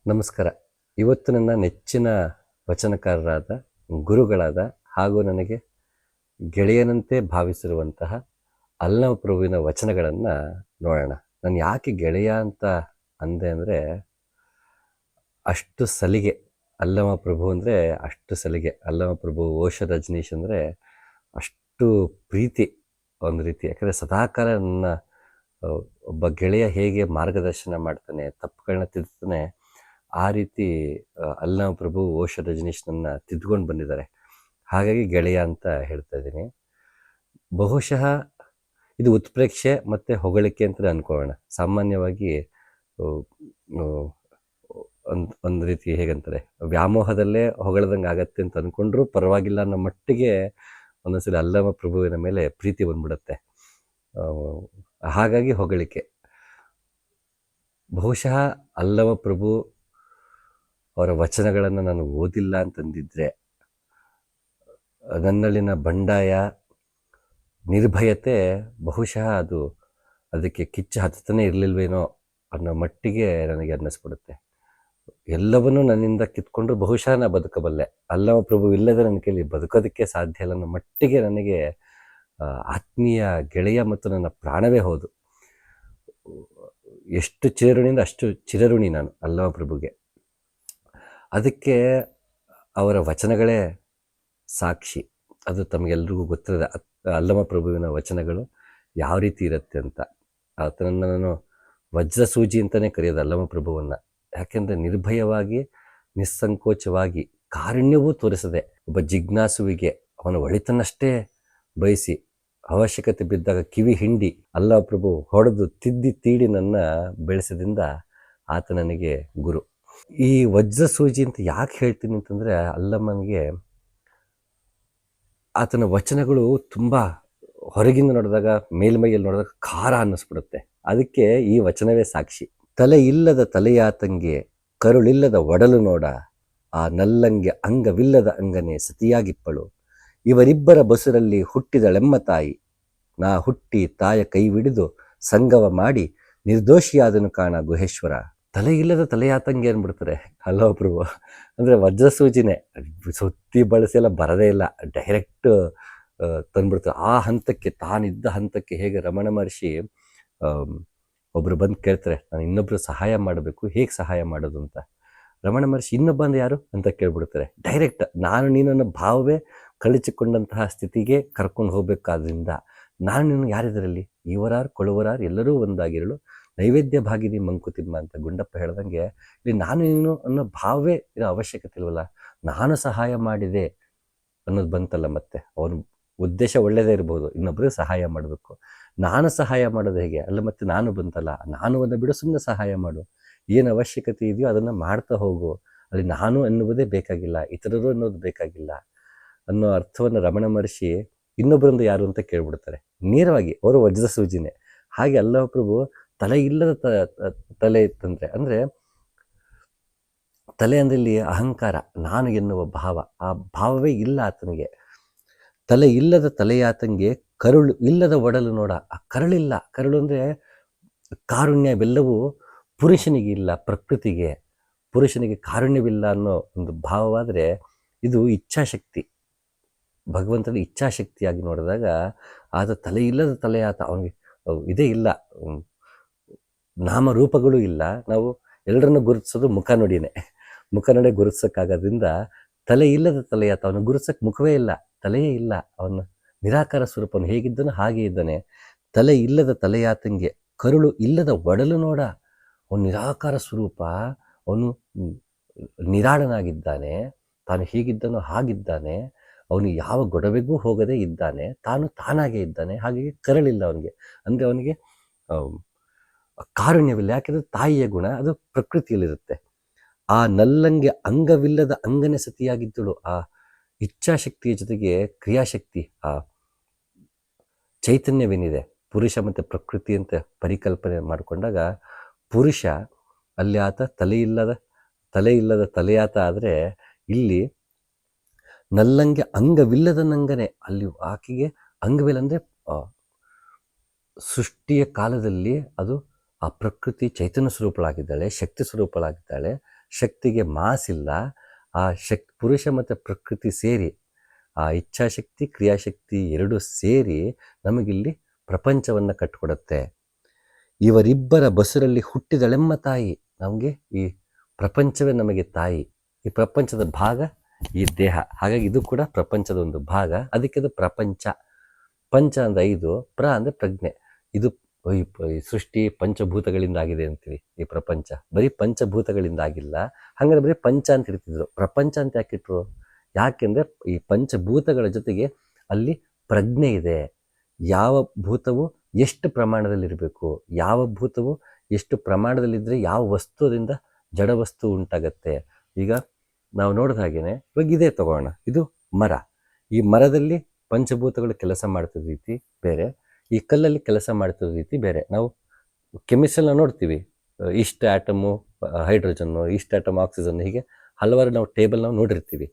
ನಮಸ್ಕಾರ. ಇವತ್ತು ನನ್ನ ನೆಚ್ಚಿನ ವಚನಕಾರರಾದ, ಗುರುಗಳಾದ ಹಾಗೂ ನನಗೆ ಗೆಳೆಯನಂತೆ ಭಾವಿಸಿರುವಂತಹ ಅಲ್ಲಮ ಪ್ರಭುವಿನ ವಚನಗಳನ್ನು ನೋಡೋಣ. ನಾನು ಯಾಕೆ ಗೆಳೆಯ ಅಂತ ಅಂದೆ ಅಂದರೆ, ಅಷ್ಟು ಸಲಿಗೆ ಅಲ್ಲಮ ಪ್ರಭು ಅಂದರೆ ಅಷ್ಟು ಸಲಿಗೆ. ಅಲ್ಲಮ ಪ್ರಭು, ಓಷ ರಜನೀಶ್ ಅಂದರೆ ಅಷ್ಟು ಪ್ರೀತಿ ಒಂದು ರೀತಿ. ಯಾಕಂದರೆ ಸದಾಕಾಲ ನನ್ನ ಒಬ್ಬ ಗೆಳೆಯ ಹೇಗೆ ಮಾರ್ಗದರ್ಶನ ಮಾಡ್ತಾನೆ, ತಪ್ಪುಗಳನ್ನ ತಿದ್ದುತ್ತಾನೆ, ಆ ರೀತಿ ಅಲ್ಲಮ ಪ್ರಭು, ಓಷ ರಜನೀಶ್ ನನ್ನ ತಿದ್ದುಕೊಂಡು ಬಂದಿದ್ದಾರೆ. ಹಾಗಾಗಿ ಗೆಳೆಯ ಅಂತ ಹೇಳ್ತಾ ಇದ್ದೀನಿ. ಬಹುಶಃ ಇದು ಉತ್ಪ್ರೇಕ್ಷೆ ಮತ್ತು ಹೊಗಳಿಕೆ ಅಂತ ಅಂದ್ಕೊಳ್ಳೋಣ. ಸಾಮಾನ್ಯವಾಗಿ ಒಂದು ರೀತಿ ಹೇಗಂತಾರೆ, ವ್ಯಾಮೋಹದಲ್ಲೇ ಹೊಗಳದಂಗೆ ಆಗತ್ತೆ ಅಂತ ಅಂದ್ಕೊಂಡ್ರೂ ಪರವಾಗಿಲ್ಲ ಅನ್ನೋ ಮಟ್ಟಿಗೆ ಒಂದೊಂದ್ಸಲಿ ಅಲ್ಲಮ ಪ್ರಭುವಿನ ಮೇಲೆ ಪ್ರೀತಿ ಬಂದ್ಬಿಡುತ್ತೆ. ಹಾಗಾಗಿ ಹೊಗಳಿಕೆ. ಬಹುಶಃ ಅಲ್ಲಮ ಪ್ರಭು ಅವರ ವಚನಗಳನ್ನು ನಾನು ಓದಿಲ್ಲ ಅಂತಂದಿದ್ರೆ ನನ್ನಲ್ಲಿನ ಬಂಡಾಯ, ನಿರ್ಭಯತೆ ಬಹುಶಃ ಅದಕ್ಕೆ ಕಿಚ್ಚು ಹತ್ತನೇ ಇರಲಿಲ್ವೇನೋ ಅನ್ನೋ ಮಟ್ಟಿಗೆ ನನಗೆ ಅನ್ನಿಸ್ಬಿಡುತ್ತೆ. ಎಲ್ಲವನ್ನೂ ನನ್ನಿಂದ ಕಿತ್ಕೊಂಡು ಬಹುಶಃ ನಾನು ಬದುಕಬಲ್ಲೆ. ಅಲ್ಲಮ ಪ್ರಭು ಇಲ್ಲದೆ ನನ್ನ ಕೈಲಿ ಬದುಕೋದಕ್ಕೆ ಸಾಧ್ಯ ಇಲ್ಲ ಅನ್ನೋ ಮಟ್ಟಿಗೆ ನನಗೆ ಆತ್ಮೀಯ ಗೆಳೆಯ ಮತ್ತು ನನ್ನ ಪ್ರಾಣವೇ ಹೌದು. ಎಷ್ಟು ಚಿರಋಣಿಯಿಂದ ಅಷ್ಟು ಚಿರಋಣಿ ನಾನು ಅಲ್ಲಮ ಪ್ರಭುಗೆ. ಅದಕ್ಕೆ ಅವರ ವಚನಗಳೇ ಸಾಕ್ಷಿ. ಅದು ತಮಗೆಲ್ರಿಗೂ ಗೊತ್ತಿದೆ, ಅಲ್ಲಮ ಪ್ರಭುವಿನ ವಚನಗಳು ಯಾವ ರೀತಿ ಇರುತ್ತೆ ಅಂತ. ಆತನನ್ನು ನಾನು ವಜ್ರ ಸೂಜಿ ಅಂತಲೇ ಕರೆಯೋದು ಅಲ್ಲಮ ಪ್ರಭುವನ್ನು. ಯಾಕೆಂದರೆ ನಿರ್ಭಯವಾಗಿ, ನಿಸ್ಸಂಕೋಚವಾಗಿ, ಕಾರುಣ್ಯವೂ ತೋರಿಸದೆ, ಒಬ್ಬ ಜಿಜ್ಞಾಸುವಿಗೆ ಅವನ ಒಳಿತನ್ನಷ್ಟೇ ಬಯಸಿ, ಅವಶ್ಯಕತೆ ಬಿದ್ದಾಗ ಕಿವಿ ಹಿಂಡಿ ಅಲ್ಲಮ ಪ್ರಭು ಹೊಡೆದು ತಿದ್ದಿ ತೀಡಿ ನನ್ನ ಬೆಳೆಸದಿಂದ ಆತ ನನಗೆ ಗುರು. ಈ ವಜ್ರ ಸೂಜಿ ಅಂತ ಯಾಕೆ ಹೇಳ್ತೀನಿ ಅಂತಂದರೆ, ಅಲ್ಲಮ್ಮನಿಗೆ ಆತನ ವಚನಗಳು ತುಂಬ ಹೊರಗಿಂದ ನೋಡಿದಾಗ, ಮೇಲ್ಮೈಯಲ್ಲಿ ನೋಡಿದಾಗ ಖಾರ ಅನ್ನಿಸ್ಬಿಡುತ್ತೆ. ಅದಕ್ಕೆ ಈ ವಚನವೇ ಸಾಕ್ಷಿ. ತಲೆ ಇಲ್ಲದ ತಲೆಯಾತಂಗೆ, ಕರುಳಿಲ್ಲದ ಒಡಲು ನೋಡ, ಆ ನಲ್ಲಂಗೆ ಅಂಗವಿಲ್ಲದ ಅಂಗನೆ ಸತಿಯಾಗಿಪ್ಪಳು. ಇವರಿಬ್ಬರ ಬಸುರಲ್ಲಿ ಹುಟ್ಟಿದಳೆಮ್ಮ ತಾಯಿ, ನಾ ಹುಟ್ಟಿ ತಾಯ ಕೈವಿಡಿದು ಸಂಗವ ಮಾಡಿ ನಿರ್ದೋಷಿಯಾದನು ಕಾಣ ಗುಹೇಶ್ವರ. ತಲೆ ಇಲ್ಲದ ತಲೆಯಾತಂಗೆ ಅಂದ್ಬಿಡ್ತಾರೆ ಅಲ್ಲಮ ಪ್ರಭು. ಅಂದರೆ ವಜ್ರ ಸೂಜಿನೇ, ಸುತ್ತಿ ಬಳಸಿ ಎಲ್ಲ ಬರದೇ ಇಲ್ಲ, ಡೈರೆಕ್ಟ್ ತಂದ್ಬಿಡ್ತಾರೆ ಆ ಹಂತಕ್ಕೆ. ತಾನಿದ್ದ ಹಂತಕ್ಕೆ. ಹೇಗೆ ರಮಣ ಮಹರ್ಷಿ ಒಬ್ಬರು ಬಂದು ಕೇಳ್ತಾರೆ, ನಾನು ಇನ್ನೊಬ್ಬರು ಸಹಾಯ ಮಾಡಬೇಕು, ಹೇಗೆ ಸಹಾಯ ಮಾಡೋದು ಅಂತ. ರಮಣ ಮಹರ್ಷಿ ಇನ್ನೊಬ್ಬ ಅಂದ್ರೆ ಯಾರು ಅಂತ ಕೇಳ್ಬಿಡ್ತಾರೆ. ಡೈರೆಕ್ಟ್ ನಾನು ನೀನನ್ನು ಭಾವವೇ ಕಳಚಿಕೊಂಡಂತಹ ಸ್ಥಿತಿಗೆ ಕರ್ಕೊಂಡು ಹೋಗ್ಬೇಕಾದ್ರಿಂದ, ನಾನು ನೀನು ಯಾರಿದರಲ್ಲಿ, ಇವರಾರು ಕೊಳುವರಾರು ಎಲ್ಲರೂ ಒಂದಾಗಿರಲು, ನೈವೇದ್ಯ ಭಾಗಿನಿ ಮಂಕುತಿಮ್ಮ ಅಂತ ಗುಂಡಪ್ಪ ಹೇಳ್ದಂಗೆ, ಇಲ್ಲಿ ನಾನು ನೀನು ಅನ್ನೋ ಭಾವವೇ ಇರೋ ಅವಶ್ಯಕತೆ ಇಲ್ವಲ್ಲ. ನಾನು ಸಹಾಯ ಮಾಡಿದೆ ಅನ್ನೋದು ಬಂತಲ್ಲ. ಮತ್ತೆ ಅವನ ಉದ್ದೇಶ ಒಳ್ಳೆಯದೇ ಇರ್ಬೋದು, ಇನ್ನೊಬ್ಬರಿಗೆ ಸಹಾಯ ಮಾಡಬೇಕು. ನಾನು ಸಹಾಯ ಮಾಡೋದು ಹೇಗೆ ಅಲ್ಲ, ಮತ್ತೆ ನಾನು ಬಂತಲ್ಲ, ನಾನು ಒಂದು ಬಿಡು, ಸುಮ್ಮನೆ ಸಹಾಯ ಮಾಡು, ಏನು ಅವಶ್ಯಕತೆ ಇದೆಯೋ ಅದನ್ನು ಮಾಡ್ತಾ ಹೋಗು. ಅಲ್ಲಿ ನಾನು ಎನ್ನುವುದೇ ಬೇಕಾಗಿಲ್ಲ, ಇತರರು ಅನ್ನೋದು ಬೇಕಾಗಿಲ್ಲ ಅನ್ನೋ ಅರ್ಥವನ್ನು ರಮಣ ಮಹರ್ಷಿ ಇನ್ನೊಬ್ಬರೊಂದು ಯಾರು ಅಂತ ಕೇಳ್ಬಿಡ್ತಾರೆ ನೇರವಾಗಿ. ಅವರು ವಜ್ರ ಸೂಜಿನೇ. ಹಾಗೆ ಅಲ್ಲಮ ಪ್ರಭು ತಲೆ ಇಲ್ಲದ ತಲೆ ಇತ್ತಂದರೆ, ಅಂದರೆ ತಲೆ ಅಂದರೆ ಇಲ್ಲಿ ಅಹಂಕಾರ, ನಾನು ಎನ್ನುವ ಭಾವ, ಆ ಭಾವವೇ ಇಲ್ಲ ಆತನಿಗೆ. ತಲೆ ಇಲ್ಲದ ತಲೆಯಾತಂಗೆ, ಕರುಳು ಇಲ್ಲದ ಒಡಲು ನೋಡ. ಆ ಕರುಳಿಲ್ಲ. ಕರುಳು ಅಂದರೆ ಕಾರುಣ್ಯವೆಲ್ಲವೂ ಪುರುಷನಿಗೆ ಇಲ್ಲ, ಪ್ರಕೃತಿಗೆ. ಪುರುಷನಿಗೆ ಕಾರುಣ್ಯವಿಲ್ಲ ಅನ್ನೋ ಒಂದು ಭಾವವಾದರೆ, ಇದು ಇಚ್ಛಾಶಕ್ತಿ, ಭಗವಂತನ ಇಚ್ಛಾಶಕ್ತಿಯಾಗಿ ನೋಡಿದಾಗ ಆತ ತಲೆ ಇಲ್ಲದ ತಲೆಯಾತ. ಅವನಿಗೆ ಇದೇ ಇಲ್ಲ, ನಾಮರೂಪಗಳು ಇಲ್ಲ. ನಾವು ಎಲ್ಲರನ್ನು ಗುರುತಿಸೋದು ಮುಖ ನುಡಿನೇ. ಮುಖ ನುಡಿ ಗುರುತಿಸೋಕ್ಕಾಗೋದ್ರಿಂದ ತಲೆ ಇಲ್ಲದ ತಲೆಯಾತ. ಅವನು ಗುರುತಿಸೋಕ್ಕೆ ಮುಖವೇ ಇಲ್ಲ, ತಲೆಯೇ ಇಲ್ಲ. ಅವನು ನಿರಾಕಾರ ಸ್ವರೂಪನು ಹೇಗಿದ್ದನೋ ಹಾಗೆ ಇದ್ದಾನೆ. ತಲೆ ಇಲ್ಲದ ತಲೆಯಾತಂಗೆ, ಕರುಳು ಇಲ್ಲದ ಒಡಲು ನೋಡ. ಅವನು ನಿರಾಕಾರ ಸ್ವರೂಪ, ಅವನು ನಿರಾಳನಾಗಿದ್ದಾನೆ, ತಾನು ಹೇಗಿದ್ದನೋ ಹಾಗಿದ್ದಾನೆ. ಅವನು ಯಾವ ಗೊಡವೆಗೂ ಹೋಗದೇ ಇದ್ದಾನೆ, ತಾನು ತಾನಾಗೇ ಇದ್ದಾನೆ. ಹಾಗಾಗಿ ಕರಳಿಲ್ಲ ಅವನಿಗೆ. ಅಂದರೆ ಅವನಿಗೆ ಕಾರುಣ್ಯವಿಲ್ಲ. ಯಾಕೆಂದರೆ ತಾಯಿಯ ಗುಣ ಅದು ಪ್ರಕೃತಿಯಲ್ಲಿರುತ್ತೆ. ಆ ನಲ್ಲಂಗೆ ಅಂಗವಿಲ್ಲದ ಅಂಗನೆ ಸತಿಯಾಗಿದ್ದಳು. ಆ ಇಚ್ಛಾಶಕ್ತಿಯ ಜೊತೆಗೆ ಕ್ರಿಯಾಶಕ್ತಿ, ಆ ಚೈತನ್ಯವೇನಿದೆ, ಪುರುಷ ಮತ್ತು ಪ್ರಕೃತಿ ಅಂತ ಪರಿಕಲ್ಪನೆ ಮಾಡಿಕೊಂಡಾಗ, ಪುರುಷ ಅಲ್ಲಿ ಆತ ತಲೆ ಇಲ್ಲದ ತಲೆಯಾತ. ಆದರೆ ಇಲ್ಲಿ ನಲ್ಲಂಗೆ ಅಂಗವಿಲ್ಲದ ನಂಗನೆ. ಅಲ್ಲಿ ಆಕೆಗೆ ಅಂಗವಿಲ್ಲ ಅಂದರೆ ಸೃಷ್ಟಿಯ ಕಾಲದಲ್ಲಿ ಅದು ಆ ಪ್ರಕೃತಿ ಚೈತನ್ಯ ಸ್ವರೂಪಳಾಗಿದ್ದಾಳೆ, ಶಕ್ತಿ ಸ್ವರೂಪಳಾಗಿದ್ದಾಳೆ. ಶಕ್ತಿಗೆ ಮಾಸಿಲ್ಲ. ಆ ಪುರುಷ ಮತ್ತು ಪ್ರಕೃತಿ ಸೇರಿ, ಆ ಇಚ್ಛಾಶಕ್ತಿ ಕ್ರಿಯಾಶಕ್ತಿ ಎರಡೂ ಸೇರಿ ನಮಗಿಲ್ಲಿ ಪ್ರಪಂಚವನ್ನು ಕಟ್ಟಿಕೊಡುತ್ತೆ. ಇವರಿಬ್ಬರ ಬಸುರಲ್ಲಿ ಹುಟ್ಟಿದಳೆಮ್ಮ ತಾಯಿ. ನಮಗೆ ಈ ಪ್ರಪಂಚವೇ ನಮಗೆ ತಾಯಿ. ಈ ಪ್ರಪಂಚದ ಭಾಗ ಈ ದೇಹ. ಹಾಗಾಗಿ ಇದು ಕೂಡ ಪ್ರಪಂಚದ ಒಂದು ಭಾಗ. ಅದಕ್ಕೆ ಅದು ಪ್ರಪಂಚ. ಪಂಚ ಅಂದರೆ 5, ಅಂದರೆ ಪ್ರಜ್ಞೆ. ಇದು ಈ ಸೃಷ್ಟಿ ಪಂಚಭೂತಗಳಿಂದ ಆಗಿದೆ ಅಂತೀವಿ. ಈ ಪ್ರಪಂಚ ಬರೀ ಪಂಚಭೂತಗಳಿಂದ ಆಗಿಲ್ಲ. ಹಾಗಾದ್ರೆ ಬರೀ ಪಂಚ ಅಂತ ಇರ್ತಿದ್ರು. ಪ್ರಪಂಚ ಅಂತ ಯಾಕಿಟ್ರು? ಯಾಕೆಂದರೆ ಈ ಪಂಚಭೂತಗಳ ಜೊತೆಗೆ ಅಲ್ಲಿ ಪ್ರಜ್ಞೆ ಇದೆ. ಯಾವ ಭೂತವು ಎಷ್ಟು ಪ್ರಮಾಣದಲ್ಲಿರಬೇಕು, ಯಾವ ಭೂತವು ಎಷ್ಟು ಪ್ರಮಾಣದಲ್ಲಿದ್ದರೆ ಯಾವ ವಸ್ತುವಿಂದ ಜಡವಸ್ತು ಉಂಟಾಗತ್ತೆ. ಈಗ ನಾವು ನೋಡಿದ ಹಾಗೇನೆ ಇವಾಗ ಇದೇ ತಗೋಣ. ಇದು ಮರ. ಈ ಮರದಲ್ಲಿ ಪಂಚಭೂತಗಳು ಕೆಲಸ ಮಾಡ್ತಿದ್ದ ರೀತಿ ಬೇರೆ, ಈ ಕಲ್ಲಲ್ಲಿ ಕೆಲಸ ಮಾಡ್ತಿದ್ದ ರೀತಿ ಬೇರೆ. ನಾವು ಕೆಮಿಸ್ಟ್ರಿನ ನೋಡ್ತೀವಿ, ಇಷ್ಟು ಆಟಮು ಹೈಡ್ರೋಜನ್ನು, ಇಷ್ಟು ಆಟಮ್ ಆಕ್ಸಿಜನ್, ಹೀಗೆ ಹಲವಾರು ನಾವು ಟೇಬಲ್ ನಾವು ನೋಡಿರ್ತೀವಿ.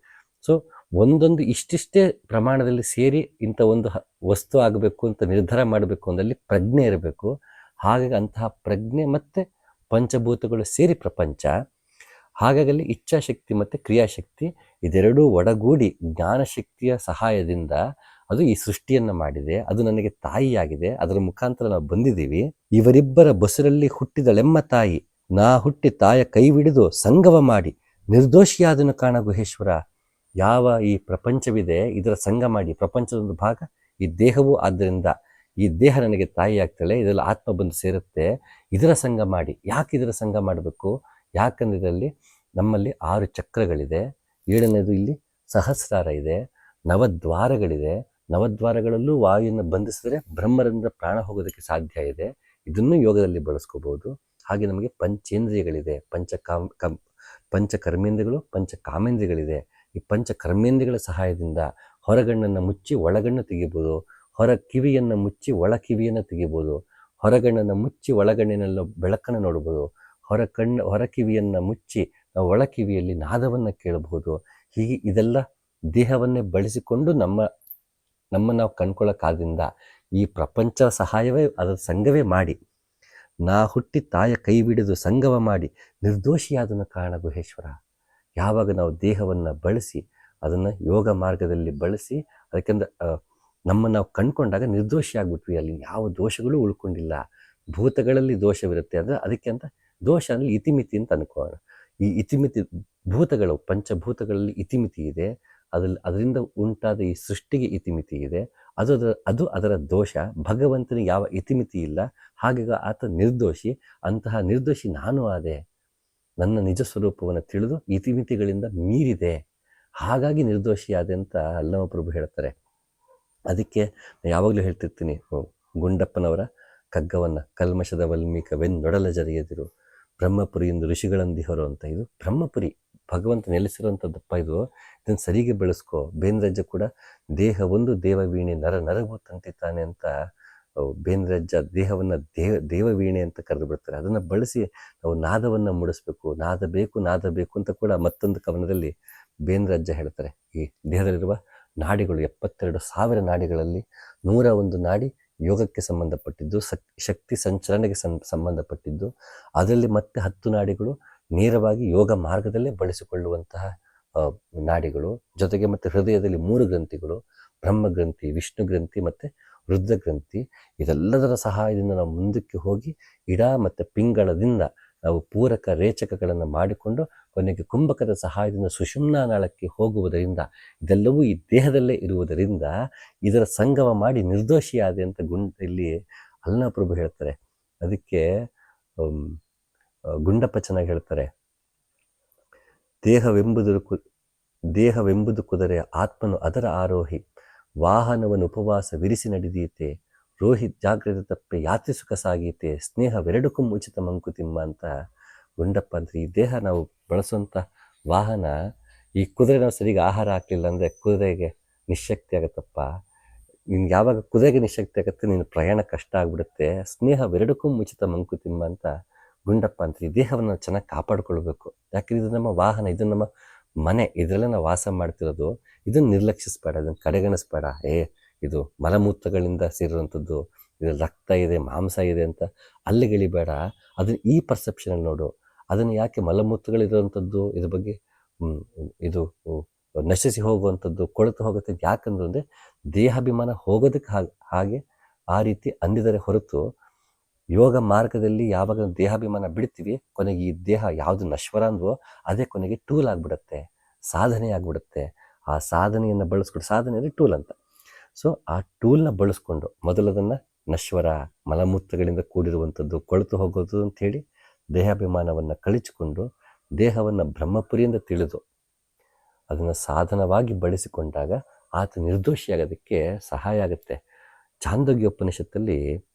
ಸೊ ಒಂದೊಂದು ಇಷ್ಟಿಷ್ಟೇ ಪ್ರಮಾಣದಲ್ಲಿ ಸೇರಿ ಇಂಥ ಒಂದು ವಸ್ತು ಆಗಬೇಕು ಅಂತ ನಿರ್ಧಾರ ಮಾಡಬೇಕು ಅಂದಲ್ಲಿ ಪ್ರಜ್ಞೆ ಇರಬೇಕು. ಹಾಗಾಗಿ ಅಂತಹ ಪ್ರಜ್ಞೆ ಮತ್ತು ಪಂಚಭೂತಗಳು ಸೇರಿ ಪ್ರಪಂಚ. ಹಾಗಾಗಿ ಇಚ್ಛಾಶಕ್ತಿ ಮತ್ತು ಕ್ರಿಯಾಶಕ್ತಿ ಇದೆರಡೂ ಒಡಗೂಡಿ ಜ್ಞಾನಶಕ್ತಿಯ ಸಹಾಯದಿಂದ ಅದು ಈ ಸೃಷ್ಟಿಯನ್ನು ಮಾಡಿದೆ. ಅದು ನನಗೆ ತಾಯಿಯಾಗಿದೆ. ಅದರ ಮುಖಾಂತರ ನಾವು ಬಂದಿದ್ದೀವಿ. ಇವರಿಬ್ಬರ ಬಸುರಲ್ಲಿ ಹುಟ್ಟಿದಳೆಮ್ಮ ತಾಯಿ, ನಾ ಹುಟ್ಟಿ ತಾಯ ಕೈವಿಡಿದು ಸಂಗವ ಮಾಡಿ ನಿರ್ದೋಷಿಯಾದನು ಕಾಣ ಗುಹೇಶ್ವರ. ಯಾವ ಈ ಪ್ರಪಂಚವಿದೆ ಇದರ ಸಂಘ ಮಾಡಿ, ಪ್ರಪಂಚದ ಒಂದು ಭಾಗ ಈ ದೇಹವು, ಆದ್ದರಿಂದ ಈ ದೇಹ ನನಗೆ ತಾಯಿ ಆಗ್ತಾಳೆ, ಇದರಲ್ಲಿ ಆತ್ಮ ಬಂದು ಸೇರುತ್ತೆ. ಇದರ ಸಂಘ ಮಾಡಿ. ಯಾಕೆ ಇದರ ಸಂಘ ಮಾಡಬೇಕು? ಯಾಕಂದ್ರೆ ಇದರಲ್ಲಿ ನಮ್ಮಲ್ಲಿ 6 ಚಕ್ರಗಳಿದೆ. 7ನೇದು ಇಲ್ಲಿ ಸಹಸ್ರಾರ ಇದೆ. ನವದ್ವಾರಗಳಿದೆ. ನವದ್ವಾರಗಳಲ್ಲೂ ವಾಯುವನ್ನು ಬಂಧಿಸಿದ್ರೆ ಬ್ರಹ್ಮರಂಧ್ರ ಪ್ರಾಣ ಹೋಗೋದಕ್ಕೆ ಸಾಧ್ಯ ಇದೆ. ಇದನ್ನು ಯೋಗದಲ್ಲಿ ಬಳಸ್ಕೋಬಹುದು. ಹಾಗೆ ನಮಗೆ ಪಂಚೇಂದ್ರಿಯಗಳಿದೆ. ಪಂಚಕರ್ಮೇಂದ್ರಿಯಗಳು, ಪಂಚಕಾಮೇಂದ್ರಿಯಗಳಿದೆ. ಈ ಪಂಚಕರ್ಮೇಂದ್ರಿಯಗಳ ಸಹಾಯದಿಂದ ಹೊರಗಣ್ಣನ್ನು ಮುಚ್ಚಿ ಒಳಗಣ್ಣು ತೆಗಿಬೋದು, ಹೊರ ಕಿವಿಯನ್ನು ಮುಚ್ಚಿ ಒಳ ಕಿವಿಯನ್ನು ತೆಗಿಬೋದು, ಹೊರಗಣ್ಣನ್ನು ಮುಚ್ಚಿ ಒಳಗಣ್ಣಿನಲ್ಲಿ ಬೆಳಕನ್ನು ನೋಡ್ಬೋದು, ಹೊರ ಕಿವಿಯನ್ನು ಮುಚ್ಚಿ ನಾವು ಒಳ ಕಿವಿಯಲ್ಲಿ ನಾದವನ್ನು ಕೇಳಬಹುದು. ಹೀಗೆ ಇದೆಲ್ಲ ದೇಹವನ್ನೇ ಬಳಸಿಕೊಂಡು ನಮ್ಮ ನಾವು ಕಂಡ್ಕೊಳ್ಳೋಕ್ಕಾದ್ರಿಂದ ಈ ಪ್ರಪಂಚ ಸಹಾಯವೇ ಅದರ ಸಂಘವೇ ಮಾಡಿ, ನಾ ಹುಟ್ಟಿ ತಾಯ ಕೈ ಬಿಡಿದು ಸಂಗವ ಮಾಡಿ ನಿರ್ದೋಷಿಯಾದನು ಕಾರಣ ಗುಹೇಶ್ವರ. ಯಾವಾಗ ನಾವು ದೇಹವನ್ನು ಬಳಸಿ ಅದನ್ನು ಯೋಗ ಮಾರ್ಗದಲ್ಲಿ ಬಳಸಿ ಅದಕ್ಕೆಂದ್ರೆ ನಮ್ಮನ್ನು ನಾವು ಕಂಡುಕೊಂಡಾಗ ನಿರ್ದೋಷಿ ಆಗ್ಬಿಟ್ವಿ. ಅಲ್ಲಿ ಯಾವ ದೋಷಗಳು ಉಳ್ಕೊಂಡಿಲ್ಲ. ಭೂತಗಳಲ್ಲಿ ದೋಷವಿರುತ್ತೆ ಅಂದರೆ ಅದಕ್ಕೆ ಅಂತ ದೋಷ ಅಂದರೆ ಇತಿಮಿತಿ ಅಂತ ಅನ್ಕೋಣ. ಈ ಇತಿಮಿತಿ ಭೂತಗಳು, ಪಂಚಭೂತಗಳಲ್ಲಿ ಇತಿಮಿತಿ ಇದೆ. ಅದರಿಂದ ಉಂಟಾದ ಈ ಸೃಷ್ಟಿಗೆ ಇತಿಮಿತಿ ಇದೆ. ಅದು ಅದರ ದೋಷ. ಭಗವಂತನಿಗೆ ಯಾವ ಇತಿಮಿತಿ ಇಲ್ಲ. ಹಾಗಾಗಿ ಆತ ನಿರ್ದೋಷಿ. ಅಂತಹ ನಿರ್ದೋಷಿ ನಾನು ಆದೆ. ನನ್ನ ನಿಜ ಸ್ವರೂಪವನ್ನು ತಿಳಿದು ಇತಿಮಿತಿಗಳಿಂದ ಮೀರಿದೆ, ಹಾಗಾಗಿ ನಿರ್ದೋಷಿಯಾದೆ ಅಂತ ಅಲ್ಲಮಪ್ರಭು ಹೇಳ್ತಾರೆ. ಅದಕ್ಕೆ ಯಾವಾಗಲೂ ಹೇಳ್ತಿರ್ತೀನಿ, ಗುಂಡಪ್ಪನವರ ಕಗ್ಗವನ್ನು, ಕಲ್ಮಶದ ವಲ್ಮೀಕವೆನ್ನೊಡಲ ಜರಿಯದಿರು ಬ್ರಹ್ಮಪುರಿಯಿಂದ ಋಷಿಗಳಂದಿಹರು ಅಂತ. ಇದು ಬ್ರಹ್ಮಪುರಿ, ಭಗವಂತ ನೆಲೆಸಿರುವಂಥದ್ದಪ್ಪ. ಇದನ್ನು ಸರಿಗೆ ಬೆಳೆಸ್ಕೋ. ಬೇಂದ್ರಜ್ಜ ಕೂಡ ದೇಹ ಒಂದು ದೇವವೀಣೆ ನರಗೂ ತಂತಿತಾನೆ ಅಂತ ಬೇಂದ್ರಜ್ಜ ದೇಹವನ್ನು ದೇವವೀಣೆ ಅಂತ ಕರೆದು ಬಿಡ್ತಾರೆ. ಅದನ್ನು ಬಳಸಿ ನಾವು ನಾದವನ್ನು ಮೂಡಿಸ್ಬೇಕು. ನಾದ ಬೇಕು ಅಂತ ಕೂಡ ಮತ್ತೊಂದು ಕವನದಲ್ಲಿ ಬೇಂದ್ರಜ್ಜ ಹೇಳ್ತಾರೆ. ಈ ದೇಹದಲ್ಲಿರುವ ನಾಡಿಗಳು 72,000 ನಾಡಿಗಳಲ್ಲಿ 101 ನಾಡಿ ಯೋಗಕ್ಕೆ ಸಂಬಂಧಪಟ್ಟಿದ್ದು, ಶಕ್ತಿ ಸಂಚಲನೆಗೆ ಸಂಬಂಧಪಟ್ಟಿದ್ದು. ಅದರಲ್ಲಿ ಮತ್ತೆ 10 ನಾಡಿಗಳು ನೇರವಾಗಿ ಯೋಗ ಮಾರ್ಗದಲ್ಲೇ ಬಳಸಿಕೊಳ್ಳುವಂತಹ ನಾಡಿಗಳು. ಜೊತೆಗೆ ಮತ್ತೆ ಹೃದಯದಲ್ಲಿ 3 ಗ್ರಂಥಿಗಳು, ಬ್ರಹ್ಮಗ್ರಂಥಿ, ವಿಷ್ಣು ಗ್ರಂಥಿ ಮತ್ತು ರುದ್ರ ಗ್ರಂಥಿ. ಇದೆಲ್ಲದರ ಸಹಾಯದಿಂದ ನಾವು ಮುಂದಕ್ಕೆ ಹೋಗಿ ಇಡ ಮತ್ತು ಪಿಂಗಳದಿಂದ ನಾವು ಪೂರಕ ರೇಚಕಗಳನ್ನು ಮಾಡಿಕೊಂಡು ಕೊನೆಗೆ ಕುಂಭಕದ ಸಹಾಯದಿಂದ ಸುಷುಮ್ನಾ ನಾಳಕ್ಕೆ ಹೋಗುವುದರಿಂದ, ಇದೆಲ್ಲವೂ ಈ ದೇಹದಲ್ಲೇ ಇರುವುದರಿಂದ ಇದರ ಸಂಗಮ ಮಾಡಿ ನಿರ್ದೋಷಿಯಾದೆ ಅಂತ ಇಲ್ಲಿ ಅಲ್ಲಮಪ್ರಭು ಹೇಳ್ತಾರೆ. ಅದಕ್ಕೆ ಗುಂಡಪ್ಪ ಚೆನ್ನಾಗಿ ಹೇಳ್ತಾರೆ, ದೇಹವೆಂಬುದು ಕುದುರೆ, ಆತ್ಮನು ಅದರ ಆರೋಹಿ, ವಾಹನವನ್ನು ಉಪವಾಸ ವಿರಿಸಿ ನಡೆದೀತೆ, ರೋಹಿ ಜಾಗ್ರತೆ ತಪ್ಪೆ ಯಾತ್ರೆ ಸುಖ ಸಾಗೀತೆ, ಸ್ನೇಹವೆರಡಕ್ಕೂ ಉಚಿತ ಮಂಕುತಿಮ್ಮ ಅಂತ ಗುಂಡಪ್ಪ ಅಂದ್ರೆ. ಈ ದೇಹ ನಾವು ಬಳಸುವಂಥ ವಾಹನ. ಈ ಕುದುರೆ ನಾವು ಸರಿಗೆ ಆಹಾರ ಹಾಕಲಿಲ್ಲ ಅಂದರೆ ಕುದುರೆಗೆ ನಿಶಕ್ತಿ ಆಗುತ್ತಪ್ಪ. ನಿನ್ಗೆ ಯಾವಾಗ ಕುದುರೆಗೆ ನಿಶಕ್ತಿ ಆಗುತ್ತೆ, ನಿನ್ನ ಪ್ರಯಾಣ ಕಷ್ಟ ಆಗ್ಬಿಡುತ್ತೆ. ಸ್ನೇಹವೆರಡಕ್ಕೂ ಉಚಿತ ಮಂಕುತಿಮ್ಮ ಅಂತ ಗುಂಡಪ್ಪ ಅಂತ. ಈ ದೇಹವನ್ನು ನಾವು ಚೆನ್ನಾಗಿ ಕಾಪಾಡ್ಕೊಳ್ಬೇಕು. ಯಾಕೆಂದ್ರೆ ಇದು ನಮ್ಮ ವಾಹನ, ಇದು ನಮ್ಮ ಮನೆ, ಇದರಲ್ಲೇ ನಾವು ವಾಸ ಮಾಡ್ತಿರೋದು. ಇದನ್ನು ನಿರ್ಲಕ್ಷಿಸಬೇಡ, ಇದನ್ನು ಕಡೆಗಣಿಸ್ಬೇಡ. ಇದು ಮಲಮೂತ್ರಗಳಿಂದ ಸೇರಿರುವಂಥದ್ದು, ಇದು ರಕ್ತ ಇದೆ, ಮಾಂಸ ಇದೆ ಅಂತ ಅಲ್ಲಿಗಿಳಿಬೇಡ. ಅದನ್ನು ಈ ಪರ್ಸೆಪ್ಷನಲ್ಲಿ ನೋಡು. ಅದನ್ನು ಯಾಕೆ ಮಲಮೂತ್ರಗಳಿರುವಂಥದ್ದು ಇದ್ರ ಬಗ್ಗೆ ಇದು ನಶಿಸಿ ಹೋಗುವಂಥದ್ದು, ಕೊಳೆತು ಹೋಗುತ್ತೆ ಯಾಕಂದ್ರೆ ದೇಹಾಭಿಮಾನ ಹೋಗೋದಕ್ಕೆ ಹಾಗೆ ಆ ರೀತಿ ಅಂದಿದರೆ ಹೊರತು ಯೋಗ ಮಾರ್ಗದಲ್ಲಿ ಯಾವಾಗ ದೇಹಾಭಿಮಾನ ಬಿಡ್ತೀವಿ, ಕೊನೆಗೆ ಈ ದೇಹ ಯಾವುದು ನಶ್ವರ ಅಂದ್ವೋ ಅದೇ ಕೊನೆಗೆ ಟೂಲ್ ಆಗಿಬಿಡುತ್ತೆ, ಸಾಧನೆ ಆಗಿಬಿಡುತ್ತೆ. ಆ ಸಾಧನೆಯನ್ನು ಬಳಸ್ಕೊಂಡು, ಸಾಧನೆ ಅಂದರೆ ಟೂಲ್ ಅಂತ. ಸೊ ಆ ಟೂಲ್ನ ಬಳಸ್ಕೊಂಡು ಮೊದಲದನ್ನು ನಶ್ವರ ಮಲಮೂತ್ರಗಳಿಂದ ಕೂಡಿರುವಂಥದ್ದು, ಕೊಳೆತು ಹೋಗೋದು ಅಂಥೇಳಿ ದೇಹಾಭಿಮಾನವನ್ನು ಕಳಿಸಿಕೊಂಡು ದೇಹವನ್ನು ಬ್ರಹ್ಮಪುರಿಯಿಂದ ತಿಳಿದು ಅದನ್ನು ಸಾಧನವಾಗಿ ಬಳಸಿಕೊಂಡಾಗ ಆತ ನಿರ್ದೋಷಿಯಾಗೋದಕ್ಕೆ ಸಹಾಯ ಆಗುತ್ತೆ. ಛಾಂದೋಗ್ಯ ಉಪನಿಷತ್ತಲ್ಲಿ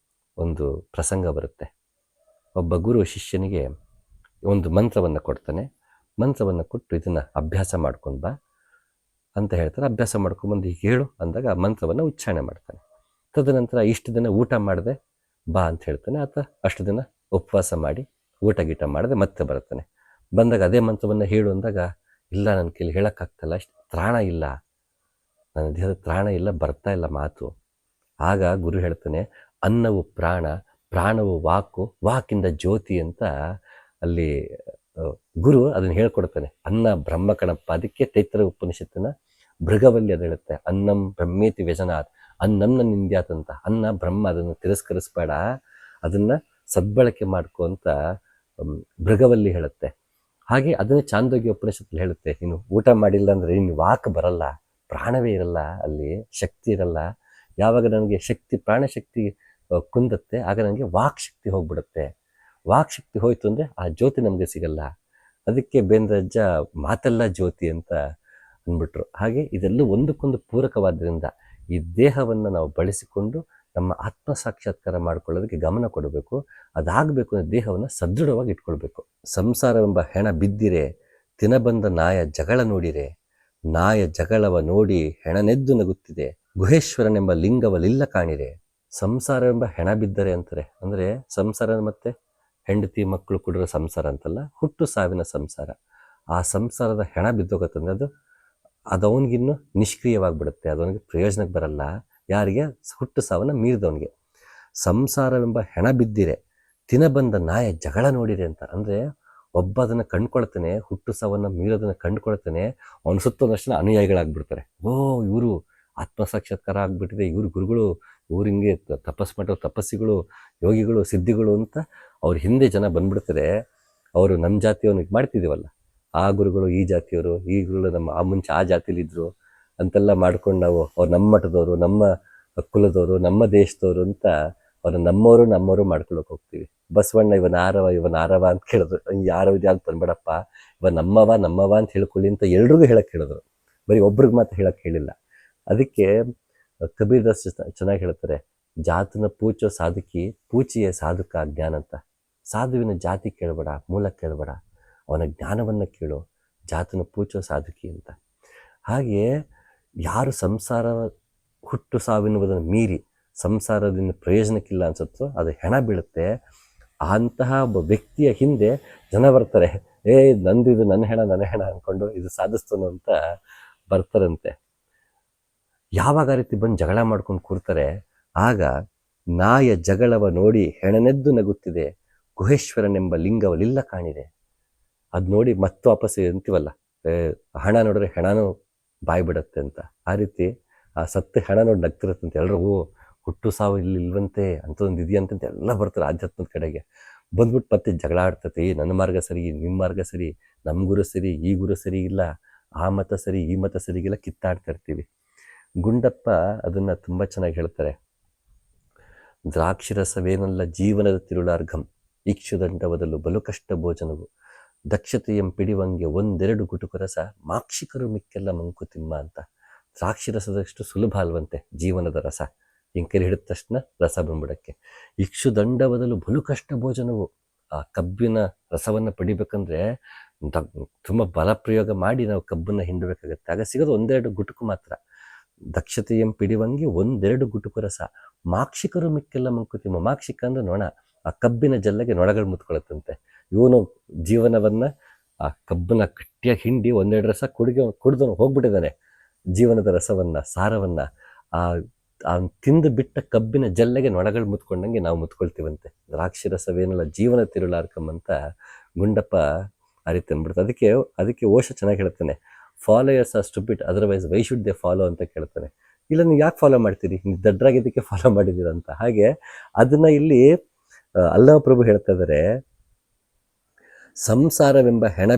ಒಂದು ಪ್ರಸಂಗ ಬರುತ್ತೆ. ಒಬ್ಬ ಗುರು ಶಿಷ್ಯನಿಗೆ ಒಂದು ಮಂತ್ರವನ್ನು ಕೊಡ್ತಾನೆ. ಮಂತ್ರವನ್ನು ಕೊಟ್ಟು ಇದನ್ನು ಅಭ್ಯಾಸ ಮಾಡ್ಕೊಂಡು ಬಾ ಅಂತ ಹೇಳ್ತಾರೆ. ಅಭ್ಯಾಸ ಮಾಡ್ಕೊಂಡ್ಬಂದು ಈಗ ಹೇಳು ಅಂದಾಗ ಆ ಮಂತ್ರವನ್ನು ಉಚ್ಚಾರಣೆ ಮಾಡ್ತಾನೆ. ತದನಂತರ ಇಷ್ಟು ದಿನ ಊಟ ಮಾಡದೆ ಬಾ ಅಂತ ಹೇಳ್ತಾನೆ. ಆತ ಅಷ್ಟು ದಿನ ಉಪವಾಸ ಮಾಡಿ ಊಟ ಗೀಟ ಮಾಡದೆ ಮತ್ತೆ ಬರ್ತಾನೆ. ಬಂದಾಗ ಅದೇ ಮಂತ್ರವನ್ನು ಹೇಳು ಅಂದಾಗ, ಇಲ್ಲ ನನ್ನ ಕೈಲಿ ಹೇಳೋಕ್ಕಾಗ್ತಲ್ಲ, ಅಷ್ಟು ತ್ರಾಣ ಇಲ್ಲ, ನನ್ನ ದೇಹದ ತ್ರಾಣ ಇಲ್ಲ, ಬರ್ತಾ ಇಲ್ಲ ಮಾತು. ಆಗ ಗುರು ಹೇಳ್ತಾನೆ, ಅನ್ನವು ಪ್ರಾಣ, ಪ್ರಾಣವು ವಾಕು, ವಾಕಿಂದ ಜ್ಯೋತಿ ಅಂತ ಅಲ್ಲಿ ಗುರು ಅದನ್ನು ಹೇಳ್ಕೊಡ್ತಾನೆ. ಅನ್ನ ಬ್ರಹ್ಮ ಕಣಪ್ಪ. ಅದಕ್ಕೆ ತೈತ್ರ ಉಪನಿಷತ್ತಿನ ಭೃಗವಲ್ಲಿ ಅದು ಹೇಳುತ್ತೆ, ಅನ್ನಂ ಬ್ರಹ್ಮೇತಿ ವ್ಯಜನಾತ್, ಅನ್ನಂನ ನಿಂದ್ಯಾತ್ ಅಂತ. ಅನ್ನ ಬ್ರಹ್ಮ, ಅದನ್ನು ತಿರಸ್ಕರಿಸ್ಬೇಡ, ಅದನ್ನು ಸದ್ಬಳಕೆ ಮಾಡ್ಕೊ ಅಂತ ಭೃಗವಲ್ಲಿ ಹೇಳುತ್ತೆ. ಹಾಗೆ ಅದನ್ನೇ ಛಾಂದೋಗ್ಯ ಉಪನಿಷತ್ತಲ್ಲಿ ಹೇಳುತ್ತೆ, ನೀನು ಊಟ ಮಾಡಿಲ್ಲ ಅಂದರೆ ನೀನು ವಾಕ್ ಬರಲ್ಲ, ಪ್ರಾಣವೇ ಇರಲ್ಲ, ಅಲ್ಲಿ ಶಕ್ತಿ ಇರಲ್ಲ. ಯಾವಾಗ ನನಗೆ ಶಕ್ತಿ, ಪ್ರಾಣಶಕ್ತಿ ಕುಂದತ್ತೆ, ಆಗ ನನಗೆ ವಾಕ್ ಶಕ್ತಿ ಹೋಗ್ಬಿಡುತ್ತೆ. ವಾಕ್ ಶಕ್ತಿ ಹೋಯ್ತು ಅಂದರೆ ಆ ಜ್ಯೋತಿ ನಮಗೆ ಸಿಗಲ್ಲ. ಅದಕ್ಕೆ ಬೇಂದ್ರಜ್ಜ ಮಾತೆಲ್ಲ ಜ್ಯೋತಿ ಅಂತ ಅಂದ್ಬಿಟ್ರು. ಹಾಗೆ ಇದೆಲ್ಲ ಒಂದಕ್ಕೊಂದು ಪೂರಕವಾದ್ದರಿಂದ ಈ ದೇಹವನ್ನು ನಾವು ಬಳಸಿಕೊಂಡು ನಮ್ಮ ಆತ್ಮ ಸಾಕ್ಷಾತ್ಕಾರ ಮಾಡ್ಕೊಳ್ಳೋದಕ್ಕೆ ಗಮನ ಕೊಡಬೇಕು. ಅದಾಗಬೇಕು ಅಂದರೆ ದೇಹವನ್ನು ಸದೃಢವಾಗಿ ಇಟ್ಕೊಳ್ಬೇಕು. ಸಂಸಾರವೆಂಬ ಹೆಣ ಬಿದ್ದಿರೆ, ತಿನಬಂದ ನಾಯ ಜಗಳ ನೋಡಿರೆ, ನಾಯ ಜಗಳವ ನೋಡಿ ಹೆಣನೆದ್ದು ನಗುತ್ತಿದೆ, ಗುಹೇಶ್ವರನೆಂಬ ಲಿಂಗವಲಿಲ್ಲ ಕಾಣಿರೆ. ಸಂಸಾರವೆಂಬ ಹೆಣ ಬಿದ್ದರೆ ಅಂತಾರೆ. ಅಂದರೆ ಸಂಸಾರ ಮತ್ತೆ ಹೆಂಡತಿ ಮಕ್ಕಳು ಕುಡಿರೋ ಸಂಸಾರ ಅಂತಲ್ಲ, ಹುಟ್ಟು ಸಾವಿನ ಸಂಸಾರ. ಆ ಸಂಸಾರದ ಹೆಣ ಬಿದ್ದೋಗತ್ತಂದ್ರೆ ಅದು ಅವನಿಗಿನ್ನೂ ನಿಷ್ಕ್ರಿಯವಾಗಿಬಿಡುತ್ತೆ, ಅದವನಿಗೆ ಪ್ರಯೋಜನಕ್ಕೆ ಬರಲ್ಲ. ಯಾರಿಗೆ? ಹುಟ್ಟು ಸಾವನ್ನ ಮೀರಿದವನಿಗೆ. ಸಂಸಾರವೆಂಬ ಹೆಣ ಬಿದ್ದಿರೆ, ತಿನಬಂದ ನಾಯ ಜಗಳ ನೋಡಿರೆ ಅಂತ. ಅಂದರೆ ಒಬ್ಬ ಅದನ್ನು ಕಂಡ್ಕೊಳ್ತಾನೆ, ಹುಟ್ಟು ಸಾವನ್ನು ಮೀರೋದನ್ನು ಕಂಡ್ಕೊಳ್ತಾನೆ, ಅವನ ಸುತ್ತೊಂದಷ್ಟು ಅನುಯಾಯಿಗಳಾಗ್ಬಿಡ್ತಾರೆ. ಓ, ಇವರು ಆತ್ಮ ಸಾಕ್ಷಾತ್ಕಾರ ಆಗ್ಬಿಟ್ಟಿದೆ, ಇವ್ರ ಗುರುಗಳು, ಇವ್ರು ಹಿಂಗೆ ತಪಸ್ಸು ಮಾಡೋ ತಪಸ್ಸಿಗಳು, ಯೋಗಿಗಳು, ಸಿದ್ಧಿಗಳು ಅಂತ ಅವ್ರ ಹಿಂದೆ ಜನ ಬಂದ್ಬಿಡ್ತಾರೆ. ಅವರು ನಮ್ಮ ಜಾತಿಯವನಿಗೆ ಮಾಡ್ತಿದ್ದೀವಲ್ಲ, ಆ ಗುರುಗಳು ಈ ಜಾತಿಯವರು, ಈ ಗುರುಗಳು ನಮ್ಮ ಆ ಮುಂಚೆ ಆ ಜಾತಿಲಿದ್ರು ಅಂತೆಲ್ಲ ಮಾಡ್ಕೊಂಡು ನಾವು ಅವ್ರು ನಮ್ಮ ಮಠದವರು, ನಮ್ಮ ಕುಲದವರು, ನಮ್ಮ ದೇಶದವರು ಅಂತ ಅವ್ರು ನಮ್ಮವರು ಮಾಡ್ಕೊಳಕ್ಕೆ ಹೋಗ್ತೀವಿ. ಬಸವಣ್ಣ ಇವನ್ ಆರವ ಅಂತ ಕೇಳಿದ್ರು. ಯಾರವ ಯಾರು ತಂದ್ಬೇಡಪ್ಪ, ಇವ ನಮ್ಮವ ಅಂತ ಹೇಳ್ಕೊಳ್ಳಿ ಅಂತ ಎಲ್ರಿಗೂ ಹೇಳಕ್ಕೆ ಹೇಳಿದ್ರು, ಬರೀ ಒಬ್ರಿಗೆ ಮಾತ್ರ ಹೇಳಕ್ಕೆ ಹೇಳಿಲ್ಲ. ಅದಕ್ಕೆ ಕಬೀರ್ ದಾಸ್ ಚೆನ್ನಾಗಿ ಹೇಳ್ತಾರೆ, ಜಾತನ ಪೂಚೋ ಸಾಧಕಿ, ಪೂಚಿಯೇ ಸಾಧಕ ಜ್ಞಾನ ಅಂತ. ಸಾಧುವಿನ ಜಾತಿ ಕೇಳಬೇಡ, ಮೂಲ ಕೇಳಬೇಡ, ಅವನ ಜ್ಞಾನವನ್ನು ಕೇಳು, ಜಾತನ ಪೂಚೋ ಸಾಧಕಿ ಅಂತ. ಹಾಗೆ ಯಾರು ಸಂಸಾರ ಹುಟ್ಟು ಸಾವಿನುವುದನ್ನು ಮೀರಿ ಸಂಸಾರದಿಂದ ಪ್ರಯೋಜನಕ್ಕಿಲ್ಲ ಅನ್ಸುತ್ತೋ ಅದು ಹೆಣ ಬೀಳುತ್ತೆ. ಅಂತಹ ಒಬ್ಬ ವ್ಯಕ್ತಿಯ ಹಿಂದೆ ಜನ ಬರ್ತಾರೆ, ನಂದಿದು ನನ್ನ ಹೆಣ ಅಂದ್ಕೊಂಡು ಇದು ಸಾಧಿಸ್ತಾನು ಅಂತ ಬರ್ತಾರಂತೆ. ಯಾವಾಗ ಆ ರೀತಿ ಬಂದು ಜಗಳ ಮಾಡ್ಕೊಂಡು ಕೂರ್ತಾರೆ, ಆಗ ನಾಯ ಜಗಳವ ನೋಡಿ ಹೆಣನೆದ್ದು ನಗುತ್ತಿದೆ, ಗುಹೇಶ್ವರನೆಂಬ ಲಿಂಗವಲಿಲ್ಲ ಕಾಣಿದೆ. ಅದು ನೋಡಿ ಮತ್ತೆ ವಾಪಸ್ ಅಂತೀವಲ್ಲ, ಹಣ ನೋಡಿದ್ರೆ ಹೆಣನೂ ಬಾಯಿ ಬಿಡತ್ತೆ ಅಂತ. ಆ ರೀತಿ ಆ ಸತ್ತು ಹೆಣ ನೋಡಿ ನಗ್ತಿರತ್ತಂತೆ. ಎಲ್ಲರೂ ಹುಟ್ಟು ಸಾವು ಇಲ್ಲಿ ಇಲ್ವಂತೆ, ಅಂಥದ್ದೊಂದು ಇದೆಯಂತಂತ ಎಲ್ಲ ಬರ್ತಾರೆ ಆಧ್ಯಾತ್ಮದ ಕಡೆಗೆ. ಬಂದ್ಬಿಟ್ಟು ಮತ್ತೆ ಜಗಳ ಆಡ್ತತೆ, ನನ್ನ ಮಾರ್ಗ ಸರಿ, ನಿಮ್ಮ ಮಾರ್ಗ ಸರಿ, ನಮ್ಮ ಗುರು ಸರಿ, ಈ ಗುರು ಸರಿ ಇಲ್ಲ, ಆ ಮತ ಸರಿ, ಈ ಮತ ಸರಿಗೆಲ್ಲ ಕಿತ್ತಾಡ್ತಾ ಇರ್ತೀವಿ. ಗುಂಡಪ್ಪ ಅದನ್ನು ತುಂಬ ಚೆನ್ನಾಗಿ ಹೇಳ್ತಾರೆ. ದ್ರಾಕ್ಷಿರಸವೇನಲ್ಲ ಜೀವನದ ತಿರುಳಾರ್ಘಂ, ಇಕ್ಷುದಂಡವದಲು ಬಲು ಕಷ್ಟ ಭೋಜನವು, ದಕ್ಷತೆಯಂ ಪಿಡಿವಂಗೆ ಒಂದೆರಡು ಗುಟುಕು ರಸ, ಮಾಕ್ಷಿಕರು ಮಿಕ್ಕೆಲ್ಲ ಮಂಕುತಿಮ್ಮ ಅಂತ. ದ್ರಾಕ್ಷಿರಸದಷ್ಟು ಸುಲಭ ಅಲ್ವಂತೆ ಜೀವನದ ರಸ, ಹಿಂಕರಿ ಹಿಡಿದ ತಕ್ಷಣ ರಸ ಬಂದ್ಬಿಡಕ್ಕೆ. ಇಕ್ಷುದಂಡವದಲು ಬಲು ಕಷ್ಟ ಭೋಜನವು, ಆ ಕಬ್ಬಿನ ರಸವನ್ನು ಪಡಿಬೇಕಂದ್ರೆ ತುಂಬ ಬಲ ಪ್ರಯೋಗ ಮಾಡಿ ನಾವು ಕಬ್ಬನ್ನು ಹಿಂಡಬೇಕಾಗತ್ತೆ. ಆಗ ಸಿಗೋದು ಒಂದೆರಡು ಗುಟುಕು ಮಾತ್ರ. ದಕ್ಷತೆಯಂ ಪಿಡಿವಂಗೆ ಒಂದೆರಡು ಗುಟುಕು ರಸ, ಮಾಕ್ಷಿಕರು ಮಿಕ್ಕೆಲ್ಲ ಮಂಕುತಿಮ್ಮ. ಮಾಕ್ಷಿಕ ಅಂದ್ರೆ ನೊಣ, ಆ ಕಬ್ಬಿನ ಜಲ್ಲೆಗೆ ನೊಣಗಳು ಮುತ್ಕೊಳತ್ತಂತೆ. ಇವನು ಜೀವನವನ್ನು ಆ ಕಬ್ಬನ್ನ ಗಟ್ಟಿಯಾಗಿ ಹಿಂಡಿ ಒಂದೆರಡು ರಸ ಕುಡಿದವನು ಹೋಗ್ಬಿಟ್ಟಿದ್ದಾನೆ ಜೀವನದ ರಸವನ್ನು, ಸಾರವನ್ನು. ಅವ್ನು ತಿಂದು ಬಿಟ್ಟ ಕಬ್ಬಿನ ಜಲ್ಲೆಗೆ ನೊಣಗಳು ಮುತ್ಕೊಂಡಂಗೆ ನಾವು ಮುತ್ಕೊಳ್ತೀವಂತೆ. ದ್ರಾಕ್ಷಿ ರಸವೇನಲ್ಲ ಜೀವನ ತಿರುಳಾರ್ಕಂಬಂತ ಗುಂಡಪ್ಪ ಆ ರೀತಿ ಅಂದ್ಬಿಡ್ತು. ಅದಕ್ಕೆ ಓಶೋ ಚೆನ್ನಾಗಿ ಹೇಳ್ತಾನೆ, followers are stupid otherwise why should they follow ಅಂತ ಕೇಳ್ತಾನೆ. ಇಲ್ಲ ನೀವು ಯಾಕೆ ಫಾಲೋ ಮಾಡ್ತೀರಿ, ನೀವು ದಡ್ರಾಗಿದ್ದಕ್ಕೆ ಫಾಲೋ ಮಾಡಿದ್ದೀರ ಅಂತ. ಹಾಗೆ ಅದನ್ನ ಇಲ್ಲಿ ಅಲ್ಲಮ ಪ್ರಭು ಹೇಳ್ತಾ ಇದ್ದಾರೆ, ಸಂಸಾರವೆಂಬ ಹೆಣ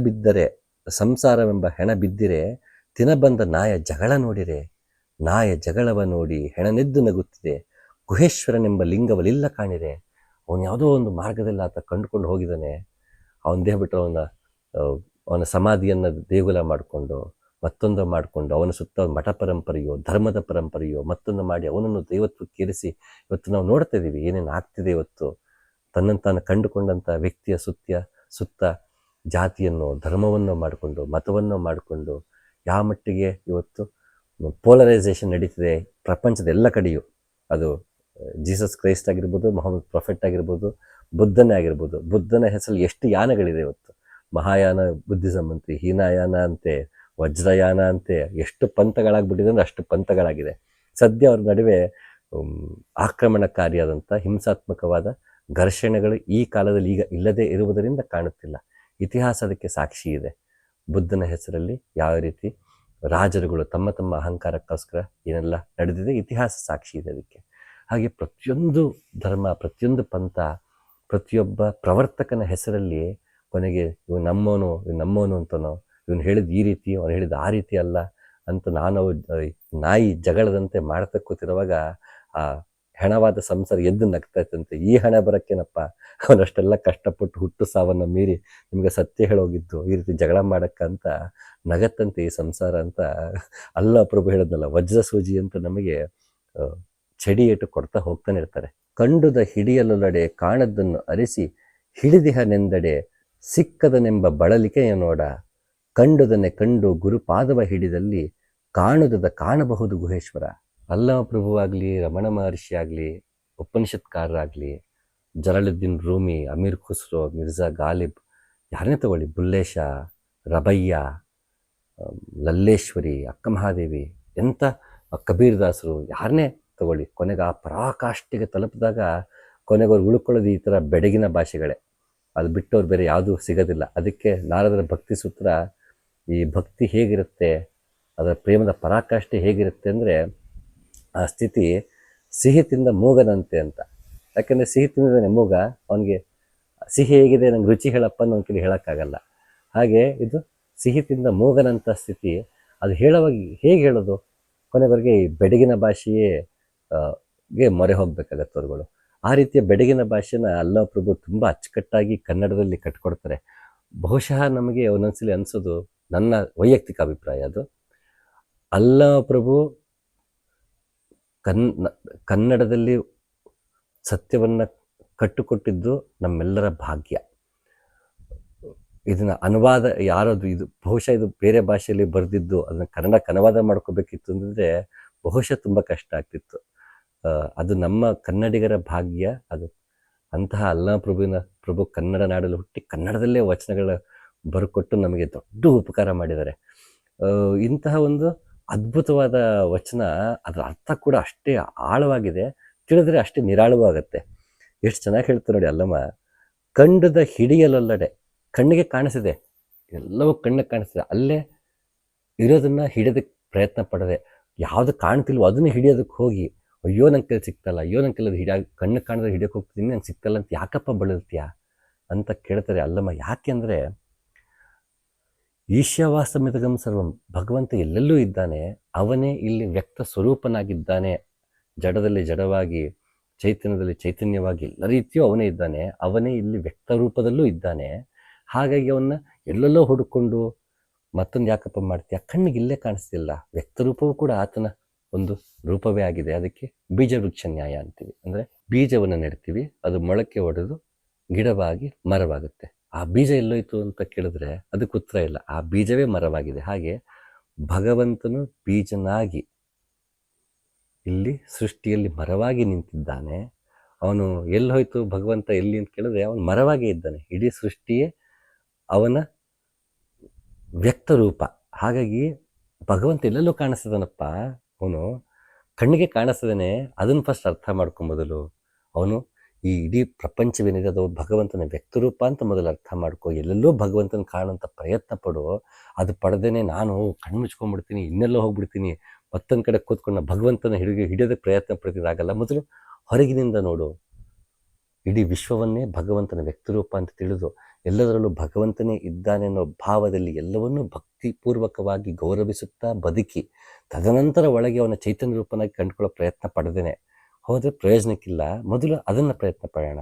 ಬಿದ್ದಿರೆ ತಿನಬಂದ ನಾಯ ಜಗಳ ನೋಡಿರೆ, ನಾಯ ಜಗಳವ ನೋಡಿ ಹೆಣನೆದ್ದು ನಗುತ್ತಿದೆ, ಗುಹೇಶ್ವರನೆಂಬ ಲಿಂಗವಲಿಲ್ಲ ಕಾಣಿರೆ. ಅವನು ಯಾವುದೋ ಒಂದು ಮಾರ್ಗದಲ್ಲಿ ಆತ ಕಂಡುಕೊಂಡು ಹೋಗಿದ್ದಾನೆ. ಅವನ ದೇಹ ಬಿಟ್ಟು ಅವನ ಸಮಾಧಿಯನ್ನು ದೇಗುಲ ಮಾಡಿಕೊಂಡು ಮತ್ತೊಂದು ಮಾಡಿಕೊಂಡು ಅವನ ಸುತ್ತ ಮಠ ಪರಂಪರೆಯೋ ಧರ್ಮದ ಪರಂಪರೆಯೋ ಮತ್ತೊಂದು ಮಾಡಿ ಅವನನ್ನು ದೈವತ್ವಕ್ಕೇರಿಸಿ ಇವತ್ತು ನಾವು ನೋಡ್ತಾ ಇದ್ದೀವಿ ಏನೇನು ಆಗ್ತಿದೆ. ಇವತ್ತು ತನ್ನನ್ನು ತಾನು ಕಂಡುಕೊಂಡಂಥ ವ್ಯಕ್ತಿಯ ಸುತ್ತ ಜಾತಿಯನ್ನು ಧರ್ಮವನ್ನು ಮಾಡಿಕೊಂಡು ಮತವನ್ನು ಮಾಡಿಕೊಂಡು ಯಾವ ಮಟ್ಟಿಗೆ ಇವತ್ತು ಪೋಲರೈಸೇಷನ್ ನಡೀತಿದೆ ಪ್ರಪಂಚದ ಎಲ್ಲ ಕಡೆಯೂ. ಅದು ಜೀಸಸ್ ಕ್ರೈಸ್ಟ್ ಆಗಿರ್ಬೋದು, ಮೊಹಮ್ಮದ್ ಪ್ರೊಫೆಟ್ ಆಗಿರ್ಬೋದು, ಬುದ್ಧನೇ ಆಗಿರ್ಬೋದು. ಬುದ್ಧನ ಹೆಸರಲ್ಲಿ ಎಷ್ಟು ಯಾನಗಳಿದೆ ಇವತ್ತು. ಮಹಾಯಾನ ಬುದ್ಧಿಸಮ್ ಅಂತೆ, ಹೀನಾಯಾನ ಅಂತೆ, ವಜ್ರಯಾನ ಅಂತೆ, ಎಷ್ಟು ಪಂಥಗಳಾಗ್ಬಿಟ್ಟಿದೆ ಅಂದರೆ ಅಷ್ಟು ಪಂಥಗಳಾಗಿದೆ. ಸದ್ಯ ಅವ್ರ ನಡುವೆ ಆಕ್ರಮಣಕಾರಿಯಾದಂಥ ಹಿಂಸಾತ್ಮಕವಾದ ಘರ್ಷಣೆಗಳು ಈ ಕಾಲದಲ್ಲಿ ಈಗ ಇಲ್ಲದೇ ಇರುವುದರಿಂದ ಕಾಣುತ್ತಿಲ್ಲ. ಇತಿಹಾಸ ಅದಕ್ಕೆ ಸಾಕ್ಷಿ ಇದೆ. ಬುದ್ಧನ ಹೆಸರಲ್ಲಿ ಯಾವ ರೀತಿ ರಾಜರುಗಳು ತಮ್ಮ ತಮ್ಮ ಅಹಂಕಾರಕ್ಕೋಸ್ಕರ ಏನೆಲ್ಲ ನಡೆದಿದೆ, ಇತಿಹಾಸ ಸಾಕ್ಷಿ ಇದೆ ಅದಕ್ಕೆ. ಹಾಗೆ ಪ್ರತಿಯೊಂದು ಧರ್ಮ, ಪ್ರತಿಯೊಂದು ಪಂಥ, ಪ್ರತಿಯೊಬ್ಬ ಪ್ರವರ್ತಕನ ಹೆಸರಲ್ಲಿ ಕೊನೆಗೆ ಇವ್ ನಮ್ಮವನು ಅಂತನೋ, ಇವನು ಹೇಳಿದ ಈ ರೀತಿ, ಅವನು ಹೇಳಿದ ಆ ರೀತಿ ಅಲ್ಲ ಅಂತ ನಾವು ನಾಯಿ ಜಗಳದಂತೆ ಮಾಡ್ತಾ ಕೂತಿರುವಾಗ ಆ ಹೆಣವಾದ ಸಂಸಾರ ಎದ್ದು ನಗ್ತಾ ಇತ್ತಂತೆ. ಈ ಹಣ ಬರೋಕ್ಕೇನಪ್ಪ, ಅವನಷ್ಟೆಲ್ಲ ಕಷ್ಟಪಟ್ಟು ಹುಟ್ಟು ಸಾವನ್ನು ಮೀರಿ ನಿಮಗೆ ಸತ್ಯ ಹೇಳೋಗಿದ್ದು ಈ ರೀತಿ ಜಗಳ ಮಾಡಕ್ಕಂತ ನಗತ್ತಂತೆ ಈ ಸಂಸಾರ ಅಂತ ಅಲ್ಲ ಪ್ರಭು ಹೇಳಿದ್ನಲ್ಲ, ವಜ್ರ ಸೂಜಿ ಅಂತ ನಮಗೆ ಚಡಿ ಏಟು ಕೊಡ್ತಾ ಹೋಗ್ತಾನೆ ಇರ್ತಾರೆ. ಕಂಡುದ ಹಿಡಿಯಲೊಳಡೆ ಕಾಣದ್ದನ್ನು ಅರಿಸಿ ಹಿಡಿದಿಹನೆಂದಡೆ ಸಿಕ್ಕದನೆಂಬ ಬಳಲಿಕೆಯ ನೋಡ, ಕಂಡುದನ್ನೇ ಕಂಡು ಗುರುಪಾದವ ಹಿಡಿದಲ್ಲಿ ಕಾಣುದದ ಕಾಣಬಹುದು ಗುಹೇಶ್ವರ. ಅಲ್ಲಮ ಪ್ರಭುವಾಗಲಿ, ರಮಣ ಮಹರ್ಷಿ ಆಗಲಿ, ಉಪನಿಷತ್ಕಾರರಾಗಲಿ, ಜಲಾಲುದ್ದೀನ್ ರೂಮಿ, ಅಮೀರ್ ಖುಸ್ರೋ, ಮಿರ್ಜಾ ಗಾಲಿಬ್, ಯಾರನ್ನೇ ತಗೊಳ್ಳಿ, ಬುಲ್ಲೇಶ, ರಬಯ್ಯ, ಲಲ್ಲೇಶ್ವರಿ, ಅಕ್ಕ ಮಹಾದೇವಿ, ಎಂಥ ಕಬೀರ್ ದಾಸರು, ಯಾರನ್ನೇ ತಗೊಳ್ಳಿ, ಕೊನೆಗೆ ಆ ಪರಾಕಾಷ್ಠೆಗೆ ತಲುಪಿದಾಗ ಕೊನೆಗವ್ರು ಉಳ್ಕೊಳ್ಳೋದು ಈ ಥರ ಬೆಡಗಿನ ಭಾಷೆಗಳೇ. ಅದು ಬಿಟ್ಟವ್ರು ಬೇರೆ ಯಾವುದೂ ಸಿಗೋದಿಲ್ಲ. ಅದಕ್ಕೆ ನಾರದರ ಭಕ್ತಿ ಸೂತ್ರ, ಈ ಭಕ್ತಿ ಹೇಗಿರುತ್ತೆ, ಅದರ ಪ್ರೇಮದ ಪರಾಕಾಷ್ಠೆ ಹೇಗಿರುತ್ತೆ ಅಂದರೆ ಆ ಸ್ಥಿತಿ ಸಿಹಿ ತಿಂದ ಮೂಗನಂತೆ ಅಂತ. ಯಾಕೆಂದರೆ ಸಿಹಿ ತಿಂದಿದ್ದಾನೆ ಮೂಗ, ಅವನಿಗೆ ಸಿಹಿ ಹೇಗಿದೆ ನಂಗೆ ರುಚಿ ಹೇಳಪ್ಪ ಅನ್ನೋ ಕಡೆ ಹೇಳೋಕ್ಕಾಗಲ್ಲ. ಹಾಗೆ ಇದು ಸಿಹಿ ತಿಂದ ಮೂಗನಂಥ ಸ್ಥಿತಿ. ಅದು ಹೇಳುವಾಗ ಹೇಗೆ ಹೇಳೋದು, ಕೊನೆವರೆಗೆ ಈ ಬೆಡಗಿನ ಭಾಷೆಯೇ ಗೆ ಮೊರೆ ಹೋಗ್ಬೇಕಾಗತ್ತೆ ಅವ್ರುಗಳು. ಆ ರೀತಿಯ ಬೆಡಗಿನ ಭಾಷೆನ ಅಲ್ಲಮ ಪ್ರಭು ತುಂಬ ಅಚ್ಚುಕಟ್ಟಾಗಿ ಕನ್ನಡದಲ್ಲಿ ಕಟ್ಕೊಡ್ತಾರೆ. ಬಹುಶಃ ನಮಗೆ ಒಂದೊಂದ್ಸಲಿ ಅನಿಸೋದು, ನನ್ನ ವೈಯಕ್ತಿಕ ಅಭಿಪ್ರಾಯ ಅದು, ಅಲ್ಲಮ ಪ್ರಭು ಕನ್ನಡದಲ್ಲಿ ಸತ್ಯವನ್ನು ಕಟ್ಟುಕೊಟ್ಟಿದ್ದು ನಮ್ಮೆಲ್ಲರ ಭಾಗ್ಯ. ಇದನ್ನು ಅನುವಾದ ಯಾರದು, ಇದು ಬಹುಶಃ ಇದು ಬೇರೆ ಭಾಷೆಯಲ್ಲಿ ಬರೆದಿದ್ದು ಅದನ್ನು ಕನ್ನಡಕ್ಕೆ ಅನುವಾದ ಮಾಡ್ಕೋಬೇಕಿತ್ತು ಅಂದರೆ ಬಹುಶಃ ತುಂಬ ಕಷ್ಟ ಆಗ್ತಿತ್ತು. ಅದು ನಮ್ಮ ಕನ್ನಡಿಗರ ಭಾಗ್ಯ. ಅದು ಅಂತಹ ಅಲ್ಲಮ ಪ್ರಭು ಕನ್ನಡ ನಾಡಲ್ಲಿ ಹುಟ್ಟಿ ಕನ್ನಡದಲ್ಲೇ ವಚನಗಳ ಬರೆಕೊಟ್ಟು ನಮಗೆ ದೊಡ್ಡ ಉಪಕಾರ ಮಾಡಿದ್ದಾರೆ. ಇಂತಹ ಒಂದು ಅದ್ಭುತವಾದ ವಚನ, ಅದರ ಅರ್ಥ ಕೂಡ ಅಷ್ಟೇ ಆಳವಾಗಿದೆ, ತಿಳಿದ್ರೆ ಅಷ್ಟೇ ನಿರಾಳವಾಗತ್ತೆ. ಎಷ್ಟು ಚೆನ್ನಾಗಿ ಹೇಳ್ತಾರೆ ನೋಡಿ ಅಲ್ಲಮ್ಮ. ಕಂಡದ ಹಿಡಿಯಲೊಲ್ಲಡೆ, ಕಣ್ಣಿಗೆ ಕಾಣಿಸಿದೆ, ಎಲ್ಲವೂ ಕಣ್ಣಿಗೆ ಕಾಣಿಸ್ತಿದೆ, ಅಲ್ಲೇ ಇರೋದನ್ನು ಹಿಡಿಯೋದಕ್ಕೆ ಪ್ರಯತ್ನ ಪಡದೆ, ಯಾವುದು ಕಾಣ್ತಿಲ್ವೋ ಅದನ್ನು ಹಿಡಿಯೋದಕ್ಕೆ ಹೋಗಿ, ಅಯ್ಯೋ ನಂಗೆ ಕೈಲಿ ಸಿಗ್ತಲ್ಲ, ಅಯ್ಯೋ ನಂಗೆ ಕೈಲಿ ಕಣ್ಣು ಕಾಣಿದ್ರೆ ಹಿಡಿಯೋಕೆ ಹೋಗ್ತಿದ್ದೀನಿ, ನಂಗೆ ಸಿಗ್ತಲ್ಲ ಅಂತ ಯಾಕಪ್ಪ ಬಳಲ್ತೀಯಾ ಅಂತ ಕೇಳ್ತಾರೆ ಅಲ್ಲಮ್ಮ. ಯಾಕೆ ಅಂದರೆ ಈಶ್ಯವಾಸಮಿದಗಂ ಸರ್ವಂ, ಭಗವಂತ ಎಲ್ಲೆಲ್ಲೂ ಇದ್ದಾನೆ, ಅವನೇ ಇಲ್ಲಿ ವ್ಯಕ್ತ ಸ್ವರೂಪನಾಗಿದ್ದಾನೆ. ಜಡದಲ್ಲಿ ಜಡವಾಗಿ, ಚೈತನ್ಯದಲ್ಲಿ ಚೈತನ್ಯವಾಗಿ ಎಲ್ಲ ರೀತಿಯೂ ಅವನೇ ಇದ್ದಾನೆ. ಅವನೇ ಇಲ್ಲಿ ವ್ಯಕ್ತ ರೂಪದಲ್ಲೂ ಇದ್ದಾನೆ. ಹಾಗಾಗಿ ಅವನ್ನ ಎಲ್ಲೆಲ್ಲೋ ಹುಡುಕೊಂಡು ಮತ್ತೊಂದು ಯಾಕಪ್ಪ ಮಾಡ್ತೀಯ, ಕಣ್ಣಿಗೆ ಇಲ್ಲೇ ಕಾಣಿಸ್ತಿಲ್ಲ. ವ್ಯಕ್ತರೂಪವೂ ಕೂಡ ಆತನ ಒಂದು ರೂಪವೇ ಆಗಿದೆ. ಅದಕ್ಕೆ ಬೀಜ ವೃಕ್ಷ ನ್ಯಾಯ ಅಂತೀವಿ. ಅಂದರೆ ಬೀಜವನ್ನು ನೆಡ್ತೀವಿ, ಅದು ಮೊಳಕೆ ಒಡೆದು ಗಿಡವಾಗಿ ಮರವಾಗುತ್ತೆ. ಆ ಬೀಜ ಎಲ್ಲೋಯ್ತು ಅಂತ ಕೇಳಿದ್ರೆ ಅದಕ್ಕೆ ಉತ್ತರ ಇಲ್ಲ. ಆ ಬೀಜವೇ ಮರವಾಗಿದೆ. ಹಾಗೆ ಭಗವಂತನು ಬೀಜನಾಗಿ ಇಲ್ಲಿ ಸೃಷ್ಟಿಯಲ್ಲಿ ಮರವಾಗಿ ನಿಂತಿದ್ದಾನೆ. ಅವನು ಎಲ್ಲಿ ಹೋಯ್ತು ಭಗವಂತ ಎಲ್ಲಿ ಅಂತ ಕೇಳಿದ್ರೆ ಅವನು ಮರವಾಗೇ ಇದ್ದಾನೆ. ಇಡೀ ಸೃಷ್ಟಿಯೇ ಅವನ ವ್ಯಕ್ತ ರೂಪ. ಹಾಗಾಗಿ ಭಗವಂತ ಎಲ್ಲೆಲ್ಲೂ ಕಾಣಿಸ್ತದನಪ್ಪ. ಅವನು ಕಣ್ಣಿಗೆ ಕಾಣಿಸ್ತದೇನೆ ಅದನ್ನು ಫಸ್ಟ್ ಅರ್ಥ ಮಾಡ್ಕೊಂಬೊದಲು ಅವನು ಈ ಇಡೀ ಪ್ರಪಂಚವೇನಿದೆ ಅದು ಭಗವಂತನ ವ್ಯಕ್ತರೂಪ ಅಂತ ಮೊದಲು ಅರ್ಥ ಮಾಡ್ಕೊ. ಎಲ್ಲೆಲ್ಲೋ ಭಗವಂತನ ಕಾಣುವಂಥ ಪ್ರಯತ್ನ ಪಡು. ಅದು ಪಡೆದೇನೆ ನಾನು ಕಣ್ಣು ಮುಚ್ಕೊಂಡ್ಬಿಡ್ತೀನಿ, ಇನ್ನೆಲ್ಲೋ ಹೋಗ್ಬಿಡ್ತೀನಿ, ಮತ್ತೊಂದು ಕಡೆ ಕೂತ್ಕೊಂಡು ಭಗವಂತನ ಹಿಡಿಯೋದಕ್ಕೆ ಪ್ರಯತ್ನ ಪಡ್ತಿದ್ದಾಗಲ್ಲ. ಮೊದಲು ಹೊರಗಿನಿಂದ ನೋಡು. ಇಡೀ ವಿಶ್ವವನ್ನೇ ಭಗವಂತನ ವ್ಯಕ್ತರೂಪ ಅಂತ ತಿಳಿದು ಎಲ್ಲದರಲ್ಲೂ ಭಗವಂತನೇ ಇದ್ದಾನೆ ಅನ್ನೋ ಭಾವದಲ್ಲಿ ಎಲ್ಲವನ್ನೂ ಭಕ್ತಿಪೂರ್ವಕವಾಗಿ ಗೌರವಿಸುತ್ತಾ ಬದುಕಿ ತದನಂತರ ಒಳಗೆ ಅವನ ಚೈತನ್ಯ ರೂಪನಾಗಿ ಕಂಡುಕೊಳ್ಳೋ ಪ್ರಯತ್ನ ಪಡೆದೇನೆ ಹೋದರೆ ಪ್ರಯೋಜನಕ್ಕಿಲ್ಲ. ಮೊದಲು ಅದನ್ನು ಪ್ರಯತ್ನ ಪಡೋಣ.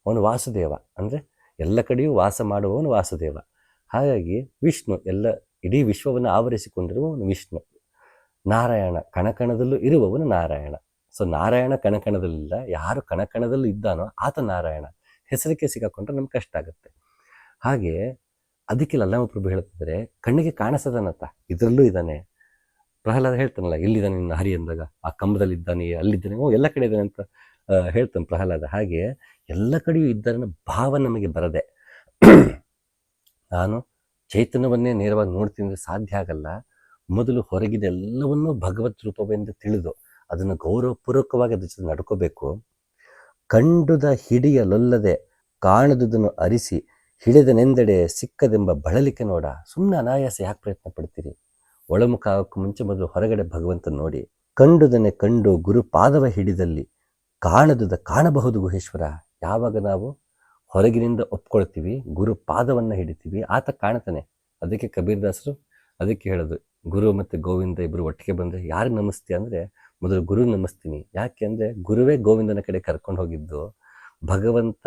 ಅವನು ವಾಸುದೇವ ಅಂದರೆ ಎಲ್ಲ ಕಡೆಯೂ ವಾಸ ಮಾಡುವವನು ವಾಸುದೇವ. ಹಾಗಾಗಿ ವಿಷ್ಣು ಇಡೀ ವಿಶ್ವವನ್ನು ಆವರಿಸಿಕೊಂಡಿರುವವನು ವಿಷ್ಣು. ನಾರಾಯಣ ಕಣಕಣದಲ್ಲೂ ಇರುವವನು ನಾರಾಯಣ. ಸೊ ನಾರಾಯಣ ಕಣಕಣದಲ್ಲಿಲ್ಲ, ಯಾರು ಕಣಕಣದಲ್ಲೂ ಇದ್ದಾನೋ ಆತ ನಾರಾಯಣ. ಹೆಸರಿಗೆ ಸಿಗಾಕೊಂಡ್ರೆ ನಮ್ಗೆ ಕಷ್ಟ ಆಗುತ್ತೆ. ಹಾಗೆ ಅದಕ್ಕೆ ಲಲ್ಲಮಪ್ರಭು ಹೇಳ್ತಿದ್ರೆ ಕಣ್ಣಿಗೆ ಕಾಣಿಸದನತ್ತ ಇದರಲ್ಲೂ ಇದ್ದಾನೆ. ಪ್ರಹ್ಲಾದ ಹೇಳ್ತಾನಲ್ಲ, ಇಲ್ಲಿದ್ದಾನೆ ನಿನ್ನ ಹರಿ ಅಂದಾಗ, ಆ ಕಂಬದಲ್ಲಿ ಇದ್ದಾನೆ, ಅಲ್ಲಿದ್ದಾನೆ, ಎಲ್ಲ ಕಡೆ ಇದ್ದಾನೆ ಅಂತ ಹೇಳ್ತಾನೆ ಪ್ರಹ್ಲಾದ. ಹಾಗೆ ಎಲ್ಲ ಕಡೆಯೂ ಇದ್ದಾನೆ ಭಾವ ನಮಗೆ ಬರದೆ ನಾನು ಚೈತನ್ಯವನ್ನೇ ನೇರವಾಗಿ ನೋಡ್ತೀನಿ ಅಂದರೆ ಸಾಧ್ಯ ಆಗಲ್ಲ. ಮೊದಲು ಹೊರಗಿದೆ ಎಲ್ಲವನ್ನೂ ಭಗವತ್ ರೂಪವೆಂದು ತಿಳಿದು ಅದನ್ನು ಗೌರವಪೂರ್ವಕವಾಗಿ ಅದ್ರ ಜೊತೆ ನಡ್ಕೋಬೇಕು. ಕಂಡುದ ಹಿಡಿಯಲೊಲ್ಲದೆ ಕಾಣದುದನ್ನು ಅರಿಸಿ ಹಿಡಿದನೆಂದೆಡೆ ಸಿಕ್ಕದೆಂಬ ಬಳಲಿಕೆ ನೋಡ. ಸುಮ್ಮನೆ ಅನಾಯಾಸ ಯಾಕೆ ಪ್ರಯತ್ನ ಪಡ್ತೀರಿ? ಒಳಮುಖ ಆಗೋಕ್ಕೂ ಮುಂಚೆ ಮೊದಲು ಹೊರಗಡೆ ಭಗವಂತನ ನೋಡಿ. ಕಂಡುದನ್ನೇ ಕಂಡು ಗುರುಪಾದವ ಹಿಡಿದಲ್ಲಿ ಕಾಣದುದ ಕಾಣಬಹುದು ಗುಹೇಶ್ವರ. ಯಾವಾಗ ನಾವು ಹೊರಗಿನಿಂದ ಒಪ್ಕೊಳ್ತೀವಿ, ಗುರುಪಾದವನ್ನು ಹಿಡಿತೀವಿ, ಆತ ಕಾಣ್ತಾನೆ. ಅದಕ್ಕೆ ಕಬೀರ್ದಾಸರು ಅದಕ್ಕೆ ಹೇಳೋದು, ಗುರು ಮತ್ತು ಗೋವಿಂದ ಇಬ್ಬರು ಒಟ್ಟಿಗೆ ಬಂದರೆ ಯಾರಿಗೆ ನಮಿಸ್ತೀಯ ಅಂದರೆ ಮೊದಲು ಗುರು ನಮಿಸ್ತೀನಿ. ಯಾಕೆ ಅಂದರೆ ಗುರುವೇ ಗೋವಿಂದನ ಕಡೆ ಕರ್ಕೊಂಡು ಹೋಗಿದ್ದು. ಭಗವಂತ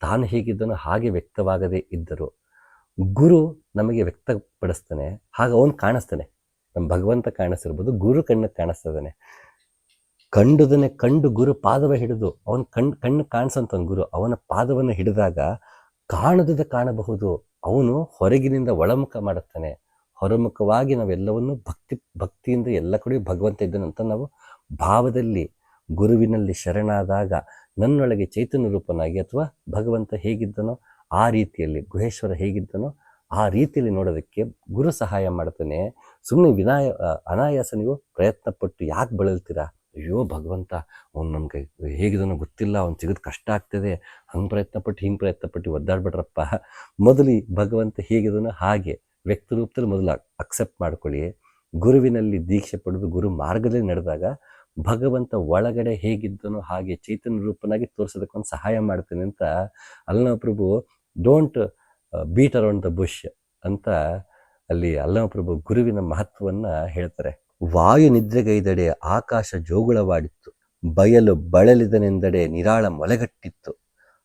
ತಾನು ಹೇಗಿದ್ದನೋ ಹಾಗೆ ವ್ಯಕ್ತವಾಗದೇ ಇದ್ದರು ಗುರು ನಮಗೆ ವ್ಯಕ್ತಪಡಿಸ್ತಾನೆ. ಹಾಗೆ ಅವನು ಕಾಣಿಸ್ತಾನೆ. ನಮ್ಮ ಭಗವಂತ ಕಾಣಿಸ್ತಿರ್ಬೋದು, ಗುರು ಕಣ್ಣಿಗೆ ಕಾಣಿಸ್ತದಾನೆ. ಕಂಡುದನ್ನೇ ಕಂಡು ಗುರು ಪಾದವ ಹಿಡಿದು ಅವನ ಕಣ್ಣು ಕಾಣಿಸಂತವನು ಗುರು. ಅವನ ಪಾದವನ್ನು ಹಿಡಿದಾಗ ಕಾಣದುದ ಕಾಣಬಹುದು. ಅವನು ಹೊರಗಿನಿಂದ ಒಳಮುಖ ಮಾಡುತ್ತಾನೆ. ಹೊರಮುಖವಾಗಿ ನಾವೆಲ್ಲವನ್ನೂ ಭಕ್ತಿಯಿಂದ ಎಲ್ಲ ಕಡೆಯೂ ಭಗವಂತ ಇದ್ದಾನಂತ ನಾವು ಭಾವದಲ್ಲಿ ಗುರುವಿನಲ್ಲಿ ಶರಣಾದಾಗ ನನ್ನೊಳಗೆ ಚೈತನ್ಯ ರೂಪನಾಗಿ ಅಥವಾ ಭಗವಂತ ಹೇಗಿದ್ದನೋ ಆ ರೀತಿಯಲ್ಲಿ, ಗುಹೇಶ್ವರ ಹೇಗಿದ್ದನೋ ಆ ರೀತಿಯಲ್ಲಿ ನೋಡೋದಕ್ಕೆ ಗುರು ಸಹಾಯ ಮಾಡ್ತಾನೆ. ಸುಮ್ಮನೆ ಅನಾಯಾಸ ನೀವು ಪ್ರಯತ್ನ ಪಟ್ಟು ಯಾಕೆ ಬಳಲ್ತೀರಾ? ಅಯ್ಯೋ ಭಗವಂತ ಅವ್ನು ನಮಗೆ ಹೇಗಿದನೋ ಗೊತ್ತಿಲ್ಲ, ಅವ್ನು ಸಿಗೋದು ಕಷ್ಟ ಆಗ್ತದೆ, ಹಂಗೆ ಪ್ರಯತ್ನ ಪಟ್ಟು ಒದ್ದಾಡ್ಬಿಟ್ರಪ್ಪ. ಮೊದಲು ಭಗವಂತ ಹೇಗಿದನೋ ಹಾಗೆ ವ್ಯಕ್ತರೂಪದಲ್ಲಿ ಮೊದಲು ಅಕ್ಸೆಪ್ಟ್ ಮಾಡ್ಕೊಳ್ಳಿ. ಗುರುವಿನಲ್ಲಿ ದೀಕ್ಷೆ ಪಡೆದು ಗುರು ಮಾರ್ಗದಲ್ಲಿ ನಡೆದಾಗ ಭಗವಂತ ಒಳಗಡೆ ಹೇಗಿದ್ದನೋ ಹಾಗೆ ಚೈತನ್ಯ ರೂಪನಾಗಿ ತೋರಿಸೋದಕ್ಕೊಂದು ಸಹಾಯ ಮಾಡ್ತೇನೆ ಅಂತ Allamaprabhu don't beat around the bush ಅಂತ ಅಲ್ಲಿ ಅಲ್ಲಮಪ್ರಭು ಗುರುವಿನ ಮಹತ್ವವನ್ನು ಹೇಳ್ತಾರೆ. ವಾಯು ನಿದ್ರೆಗೈದಡೆ ಆಕಾಶ ಜೋಗುಳವಾಡಿತ್ತು, ಬಯಲು ಬಳಲಿದನೆಂದಡೆ ನಿರಾಳ ಮೊಲೆಗಟ್ಟಿತ್ತು,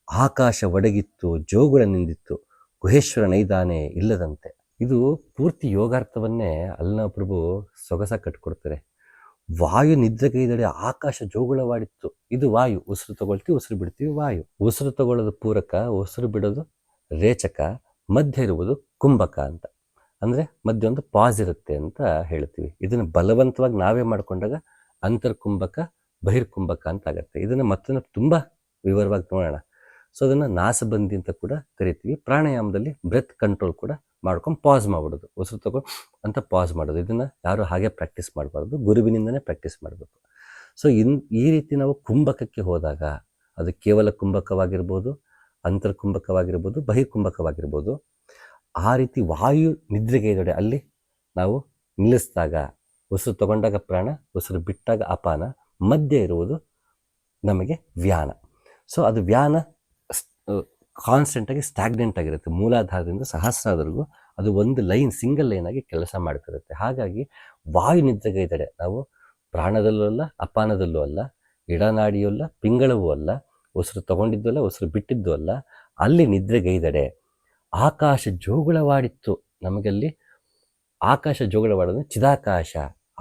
ಆಕಾಶ ಒಡಗಿತ್ತು ಜೋಗುಳ ನಿಂದಿತ್ತು, ಗುಹೇಶ್ವರ ನೈದಾನೆ ಇಲ್ಲದಂತೆ. ಇದು ಪೂರ್ತಿ ಯೋಗಾರ್ಥವನ್ನೇ ಅಲ್ಲಮಪ್ರಭು ಸೊಗಸ ಕಟ್ಕೊಡ್ತಾರೆ. ವಾಯು ನಿದ್ರೆಗೈದಡೆ ಆಕಾಶ ಜೋಗುಳವಾಡಿತ್ತು. ಇದು ವಾಯು, ಉಸಿರು ತಗೊಳ್ತೀವಿ, ಉಸಿರು ಬಿಡ್ತೀವಿ, ವಾಯು. ಉಸಿರು ತಗೊಳ್ಳೋದು ಪೂರಕ, ಉಸಿರು ಬಿಡೋದು ರೇಚಕ, ಮಧ್ಯ ಇರುವುದು ಕುಂಭಕ ಅಂತ. ಅಂದರೆ ಮಧ್ಯ ಒಂದು ಪಾಸ್ ಇರುತ್ತೆ ಅಂತ ಹೇಳ್ತೀವಿ. ಇದನ್ನು ಬಲವಂತವಾಗಿ ನಾವೇ ಮಾಡಿಕೊಂಡಾಗ ಅಂತರ್ಕುಂಭಕ ಬಹಿರ್ಕುಂಭಕ ಅಂತ ಆಗುತ್ತೆ. ಇದನ್ನು ಮತ್ತೊಂದು ತುಂಬ ವಿವರವಾಗಿ ನೋಡೋಣ. ಸೊ ಅದನ್ನು ನಾಸಬಂದಿ ಅಂತ ಕೂಡ ಕರಿತೀವಿ. ಪ್ರಾಣಾಯಾಮದಲ್ಲಿ ಬ್ರೆತ್ ಕಂಟ್ರೋಲ್ ಕೂಡ ಮಾಡ್ಕೊಂಡು ಪಾಸ್ ಮಾಡ್ಬಿಡೋದು, ಉಸಿರು ತಗೊಂಡು ಅಂತ ಪಾಸ್ ಮಾಡೋದು. ಇದನ್ನು ಯಾರು ಹಾಗೆ ಪ್ರಾಕ್ಟೀಸ್ ಮಾಡಬಾರ್ದು, ಗುರುವಿನಿಂದನೇ ಪ್ರಾಕ್ಟೀಸ್ ಮಾಡಬೇಕು. ಸೊ ಈ ರೀತಿ ನಾವು ಕುಂಭಕಕ್ಕೆ ಹೋದಾಗ ಅದು ಕೇವಲ ಕುಂಭಕವಾಗಿರ್ಬೋದು, ಅಂತರ್ಕುಂಭಕವಾಗಿರ್ಬೋದು, ಬಹಿರ್ಕುಂಭಕವಾಗಿರ್ಬೋದು. ಆ ರೀತಿ ವಾಯು ನಿದ್ರೆಗೈದಡೆ ಅಲ್ಲಿ ನಾವು ನಿಲ್ಲಿಸಿದಾಗ ಉಸಿರು ತಗೊಂಡಾಗ ಪ್ರಾಣ, ಉಸಿರು ಬಿಟ್ಟಾಗ ಅಪಾನ, ಮಧ್ಯ ಇರುವುದು ನಮಗೆ ವ್ಯಾನ. ಸೊ ಅದು ವ್ಯಾನ ಕಾನ್ಸ್ಟೆಂಟಾಗಿ ಸ್ಟ್ಯಾಗ್ನೆಂಟ್ ಆಗಿರುತ್ತೆ. ಮೂಲಾಧಾರದಿಂದ ಸಹಸ್ರಾರವರೆಗೂ ಅದು ಒಂದು ಲೈನ್, ಸಿಂಗಲ್ ಲೈನ್ ಆಗಿ ಕೆಲಸ ಮಾಡ್ತಿರುತ್ತೆ. ಹಾಗಾಗಿ ವಾಯು ನಿದ್ರೆಗೈದಡೆ ನಾವು ಪ್ರಾಣದಲ್ಲೂ ಅಲ್ಲ, ಅಪಾನದಲ್ಲೂ ಅಲ್ಲ, ಎಡನಾಡಿಯೂ ಅಲ್ಲ, ಪಿಂಗಳವೂ ಅಲ್ಲ, ಉಸಿರು ತಗೊಂಡಿದ್ದು ಅಲ್ಲ, ಉಸಿರು ಬಿಟ್ಟಿದ್ದು ಅಲ್ಲ, ಅಲ್ಲಿ ನಿದ್ರೆಗೈದಡೆ ಆಕಾಶ ಜೋಗುಳವಾಡಿತ್ತು. ನಮಗಲ್ಲಿ ಆಕಾಶ ಜೋಗುಳವಾಡೋದು ಚಿದಾಕಾಶ.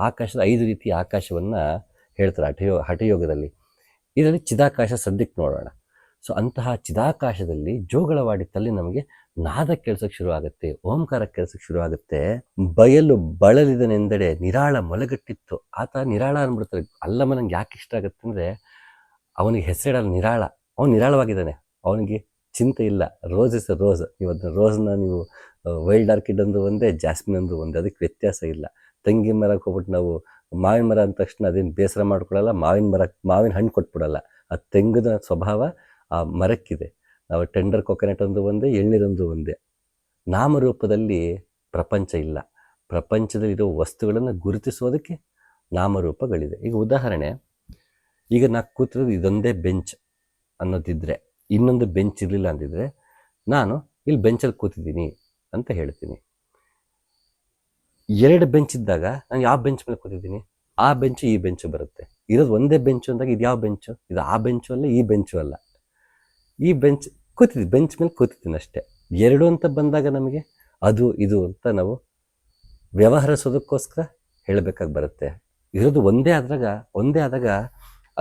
ಆಕಾಶದ 5 ರೀತಿಯ ಆಕಾಶವನ್ನು ಹೇಳ್ತಾರೆ ಹಠಯೋಗದಲ್ಲಿ. ಇದರಲ್ಲಿ ಚಿದಾಕಾಶ ಸದ್ಯಕ್ಕೆ ನೋಡೋಣ. ಸೊ ಅಂತಹ ಚಿದಾಕಾಶದಲ್ಲಿ ಜೋಗುಳವಾಡಿತ್ತಲ್ಲಿ ನಮಗೆ ನಾದ ಕೇಳಿಸೋಕೆ ಶುರು ಆಗುತ್ತೆ, ಓಂಕಾರ ಕೇಳಿಸೋಕೆ ಶುರು ಆಗುತ್ತೆ. ಬಯಲು ಬಳಲಿದನೆಂದೆಡೆ ನಿರಾಳ ಮೊಲೆಗಟ್ಟಿತ್ತು. ಆತ ನಿರಾಳ ಅಂದ್ಬಿಡ್ತಾರೆ. ಅಲ್ಲಮ್ಮ ನಂಗೆ ಯಾಕೆ ಇಷ್ಟ ಆಗುತ್ತೆ ಅಂದರೆ ಅವನಿಗೆ ಹೆಸರಿಡಲ್ಲ, ನಿರಾಳ. ಅವನು ನಿರಾಳವಾಗಿದ್ದಾನೆ, ಅವನಿಗೆ ಚಿಂತೆ ಇಲ್ಲ. Rose is a rose. ನೀವು ಅದನ್ನ ರೋಸ್ನ ನೀವು ವೈಲ್ಡ್ ಆರ್ಕಿಡ್ ಅಂದು ಒಂದೇ, ಜಾಸ್ಮಿನ್ ಅಂದು ಒಂದೇ, ಅದಕ್ಕೆ ವ್ಯತ್ಯಾಸ ಇಲ್ಲ. ತಂಗಿ ಮರಕ್ಕೆ ಹೋಗ್ಬಿಟ್ಟು ನಾವು ಮಾವಿನ ಮರ ಅಂದ ತಕ್ಷಣ ಅದೇನು ಬೇಸರ ಮಾಡ್ಕೊಳ್ಳಲ್ಲ, ಮಾವಿನ ಹಣ್ಣು ಕೊಟ್ಬಿಡಲ್ಲ. ಆ ತೆಂಗಿನ ಸ್ವಭಾವ ಆ ಮರಕ್ಕಿದೆ. ನಾವು ಟೆಂಡರ್ ಕೊಕೊನೆಟ್ ಒಂದು ಒಂದೇ, ಎಳ್ನೀರೊಂದು ಒಂದೇ. ನಾಮರೂಪದಲ್ಲಿ ಪ್ರಪಂಚ ಇಲ್ಲ. ಪ್ರಪಂಚದಲ್ಲಿರೋ ವಸ್ತುಗಳನ್ನು ಗುರುತಿಸೋದಕ್ಕೆ ನಾಮರೂಪಗಳಿದೆ. ಈಗ ಉದಾಹರಣೆ, ಈಗ ನಾ ಕೂತಿರೋದು ಇದೊಂದೇ ಬೆಂಚ್ ಅನ್ನೋದಿದ್ರೆ, ಇನ್ನೊಂದು ಬೆಂಚ್ ಇರಲಿಲ್ಲ ಅಂದಿದ್ರೆ ನಾನು ಇಲ್ಲಿ ಬೆಂಚಲ್ಲಿ ಕೂತಿದ್ದೀನಿ ಅಂತ ಹೇಳ್ತೀನಿ. 2 ಬೆಂಚ್ ಇದ್ದಾಗ ನಾನು ಯಾವ ಬೆಂಚ್ ಮೇಲೆ ಕೂತಿದ್ದೀನಿ, ಆ ಬೆಂಚು ಈ ಬೆಂಚು ಬರುತ್ತೆ. ಇರೋದು ಒಂದೇ ಬೆಂಚು ಅಂದಾಗ ಇದು ಯಾವ ಬೆಂಚು, ಇದು ಆ ಬೆಂಚು ಅಲ್ಲ, ಈ ಬೆಂಚು ಅಲ್ಲ, ಈ ಬೆಂಚ್ ಕೂತಿದ್ದೀನಿ, ಬೆಂಚ್ ಮೇಲೆ ಕೂತಿದ್ದೀನಿ ಅಷ್ಟೇ. 2 ಅಂತ ಬಂದಾಗ ನಮಗೆ ಅದು ಇದು ಅಂತ ನಾವು ವ್ಯವಹರಿಸೋದಕ್ಕೋಸ್ಕರ ಹೇಳಬೇಕಾಗಿ ಬರುತ್ತೆ. ಇರೋದು ಒಂದೇ ಆದಾಗ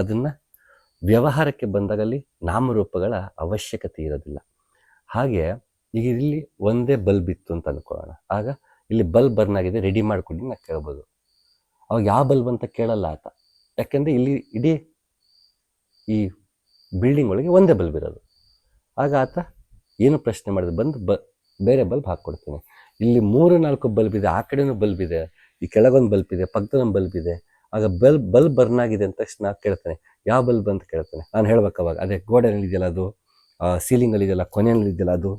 ಅದನ್ನು ವ್ಯವಹಾರಕ್ಕೆ ಬಂದಾಗ ಅಲ್ಲಿ ನಾಮರೂಪಗಳ ಅವಶ್ಯಕತೆ ಇರೋದಿಲ್ಲ. ಹಾಗೆ ಈಗ ಇಲ್ಲಿ ಒಂದೇ ಬಲ್ಬ್ ಇತ್ತು ಅಂತ ಅಂದ್ಕೊಳ್ಳೋಣ. ಆಗ ಇಲ್ಲಿ ಬಲ್ಬ್ ಬರ್ನ್ ಆಗಿದೆ, ರೆಡಿ ಮಾಡಿಕೊಡಿ ನಾವು ಕೇಳ್ಬೋದು. ಅವಾಗ ಯಾವ ಬಲ್ಬ್ ಅಂತ ಕೇಳಲ್ಲ ಆತ, ಯಾಕೆಂದರೆ ಇಲ್ಲಿ ಇಡೀ ಈ ಬಿಲ್ಡಿಂಗ್ ಒಳಗೆ ಒಂದೇ ಬಲ್ಬ್ ಇರೋದು. ಆಗ ಆತ ಏನು ಪ್ರಶ್ನೆ ಮಾಡಿದ್ರೆ ಬಂದು ಬೇರೆ ಬಲ್ಬ್ ಹಾಕ್ಕೊಡ್ತೀನಿ. ಇಲ್ಲಿ 3-4 ಬಲ್ಬ್ ಇದೆ, ಆ ಕಡೆನೂ ಬಲ್ಬ್ ಇದೆ, ಈ ಕೆಳಗೊಂದು ಬಲ್ಬ್ ಇದೆ, ಪಕ್ಕದೊಂದು ಬಲ್ಬ್ ಇದೆ. ಆಗ ಬಲ್ಬ್ ಬರ್ನ್ ಆಗಿದೆ ಅಂತ ತಕ್ಷಣ ಕೇಳ್ತಾನೆ, ಯಾವ ಬಲ್ಬ್ ಅಂತ ಕೇಳ್ತಾನೆ. ನಾನು ಹೇಳ್ಬೇಕು ಅವಾಗ, ಅದೇ ಗೋಡೆಯಲ್ಲಿ ಇದೆಯಲ್ಲ ಅದು, ಸೀಲಿಂಗಲ್ಲಿ ಇದೆಯಲ್ಲ, ಕೊನೆಯಲ್ಲಿ ಇದೆಯಲ್ಲ ಅದು,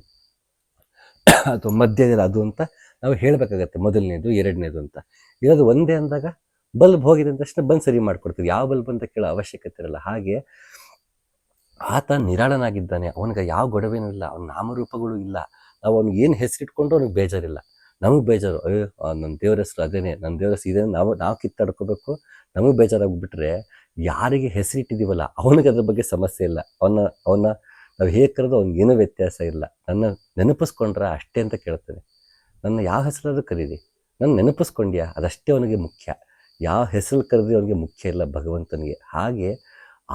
ಅಥವಾ ಮಧ್ಯದಲ್ಲಿ ಅದು ಅಂತ ನಾವು ಹೇಳಬೇಕಾಗತ್ತೆ. ಮೊದಲನೇದು, 2ನೇದು ಅಂತ. ಇರೋದು ಒಂದೇ ಅಂದಾಗ ಬಲ್ಬ್ ಹೋಗಿದೆ ಅಂತ ತಕ್ಷಣ ಬಂದು ಸರಿ ಮಾಡಿಕೊಡ್ತೀವಿ. ಯಾವ ಬಲ್ಬ್ ಅಂತ ಕೇಳೋ ಅವಶ್ಯಕತೆ ಇರಲ್ಲ. ಹಾಗೆ ಆತ ನಿರಾಳನಾಗಿದ್ದಾನೆ, ಅವನಿಗೆ ಯಾವ ಗೊಡವೆನೂ ಇಲ್ಲ, ಅವನ ನಾಮರೂಪಗಳು ಇಲ್ಲ. ನಾವು ಅವ್ನಿಗೆ ಏನು ಹೆಸರಿಟ್ಕೊಂಡ್ರು ಅವ್ನಿಗೆ ಬೇಜಾರಿಲ್ಲ. ನಮಗೆ ಬೇಜಾರು, ಅಯ್ಯೋ ನನ್ನ ದೇವ್ರ ಹೆಸರು ಅದೇನೆ, ನನ್ನ ದೇವ್ರ ಹೆಸರು ಇದೇನೆ, ನಾವು ಕಿತ್ತಾಡ್ಕೋಬೇಕು, ನಮಗೆ ಬೇಜಾರಾಗ್ಬಿಟ್ರೆ ಯಾರಿಗೆ ಹೆಸರಿಟ್ಟಿದ್ದೀವಲ್ಲ ಅವನಿಗೆ ಅದ್ರ ಬಗ್ಗೆ ಸಮಸ್ಯೆ ಇಲ್ಲ. ಅವನ್ನ ನಾವು ಹೇಗೆ ಕರೆದು ಅವ್ನಿಗೇನೂ ವ್ಯತ್ಯಾಸ ಇಲ್ಲ. ನನ್ನ ನೆನಪಿಸ್ಕೊಂಡ್ರ ಅಷ್ಟೇ ಅಂತ ಕೇಳ್ತೇನೆ. ನನ್ನ ಯಾವ ಹೆಸರಾದ್ರೂ ಕರೀರಿ, ನನ್ನ ನೆನಪಿಸ್ಕೊಂಡ್ಯಾ, ಅದಷ್ಟೇ ಅವನಿಗೆ ಮುಖ್ಯ. ಯಾವ ಹೆಸರು ಕರೆದು ಅವನಿಗೆ ಮುಖ್ಯ ಇಲ್ಲ ಭಗವಂತನಿಗೆ. ಹಾಗೆ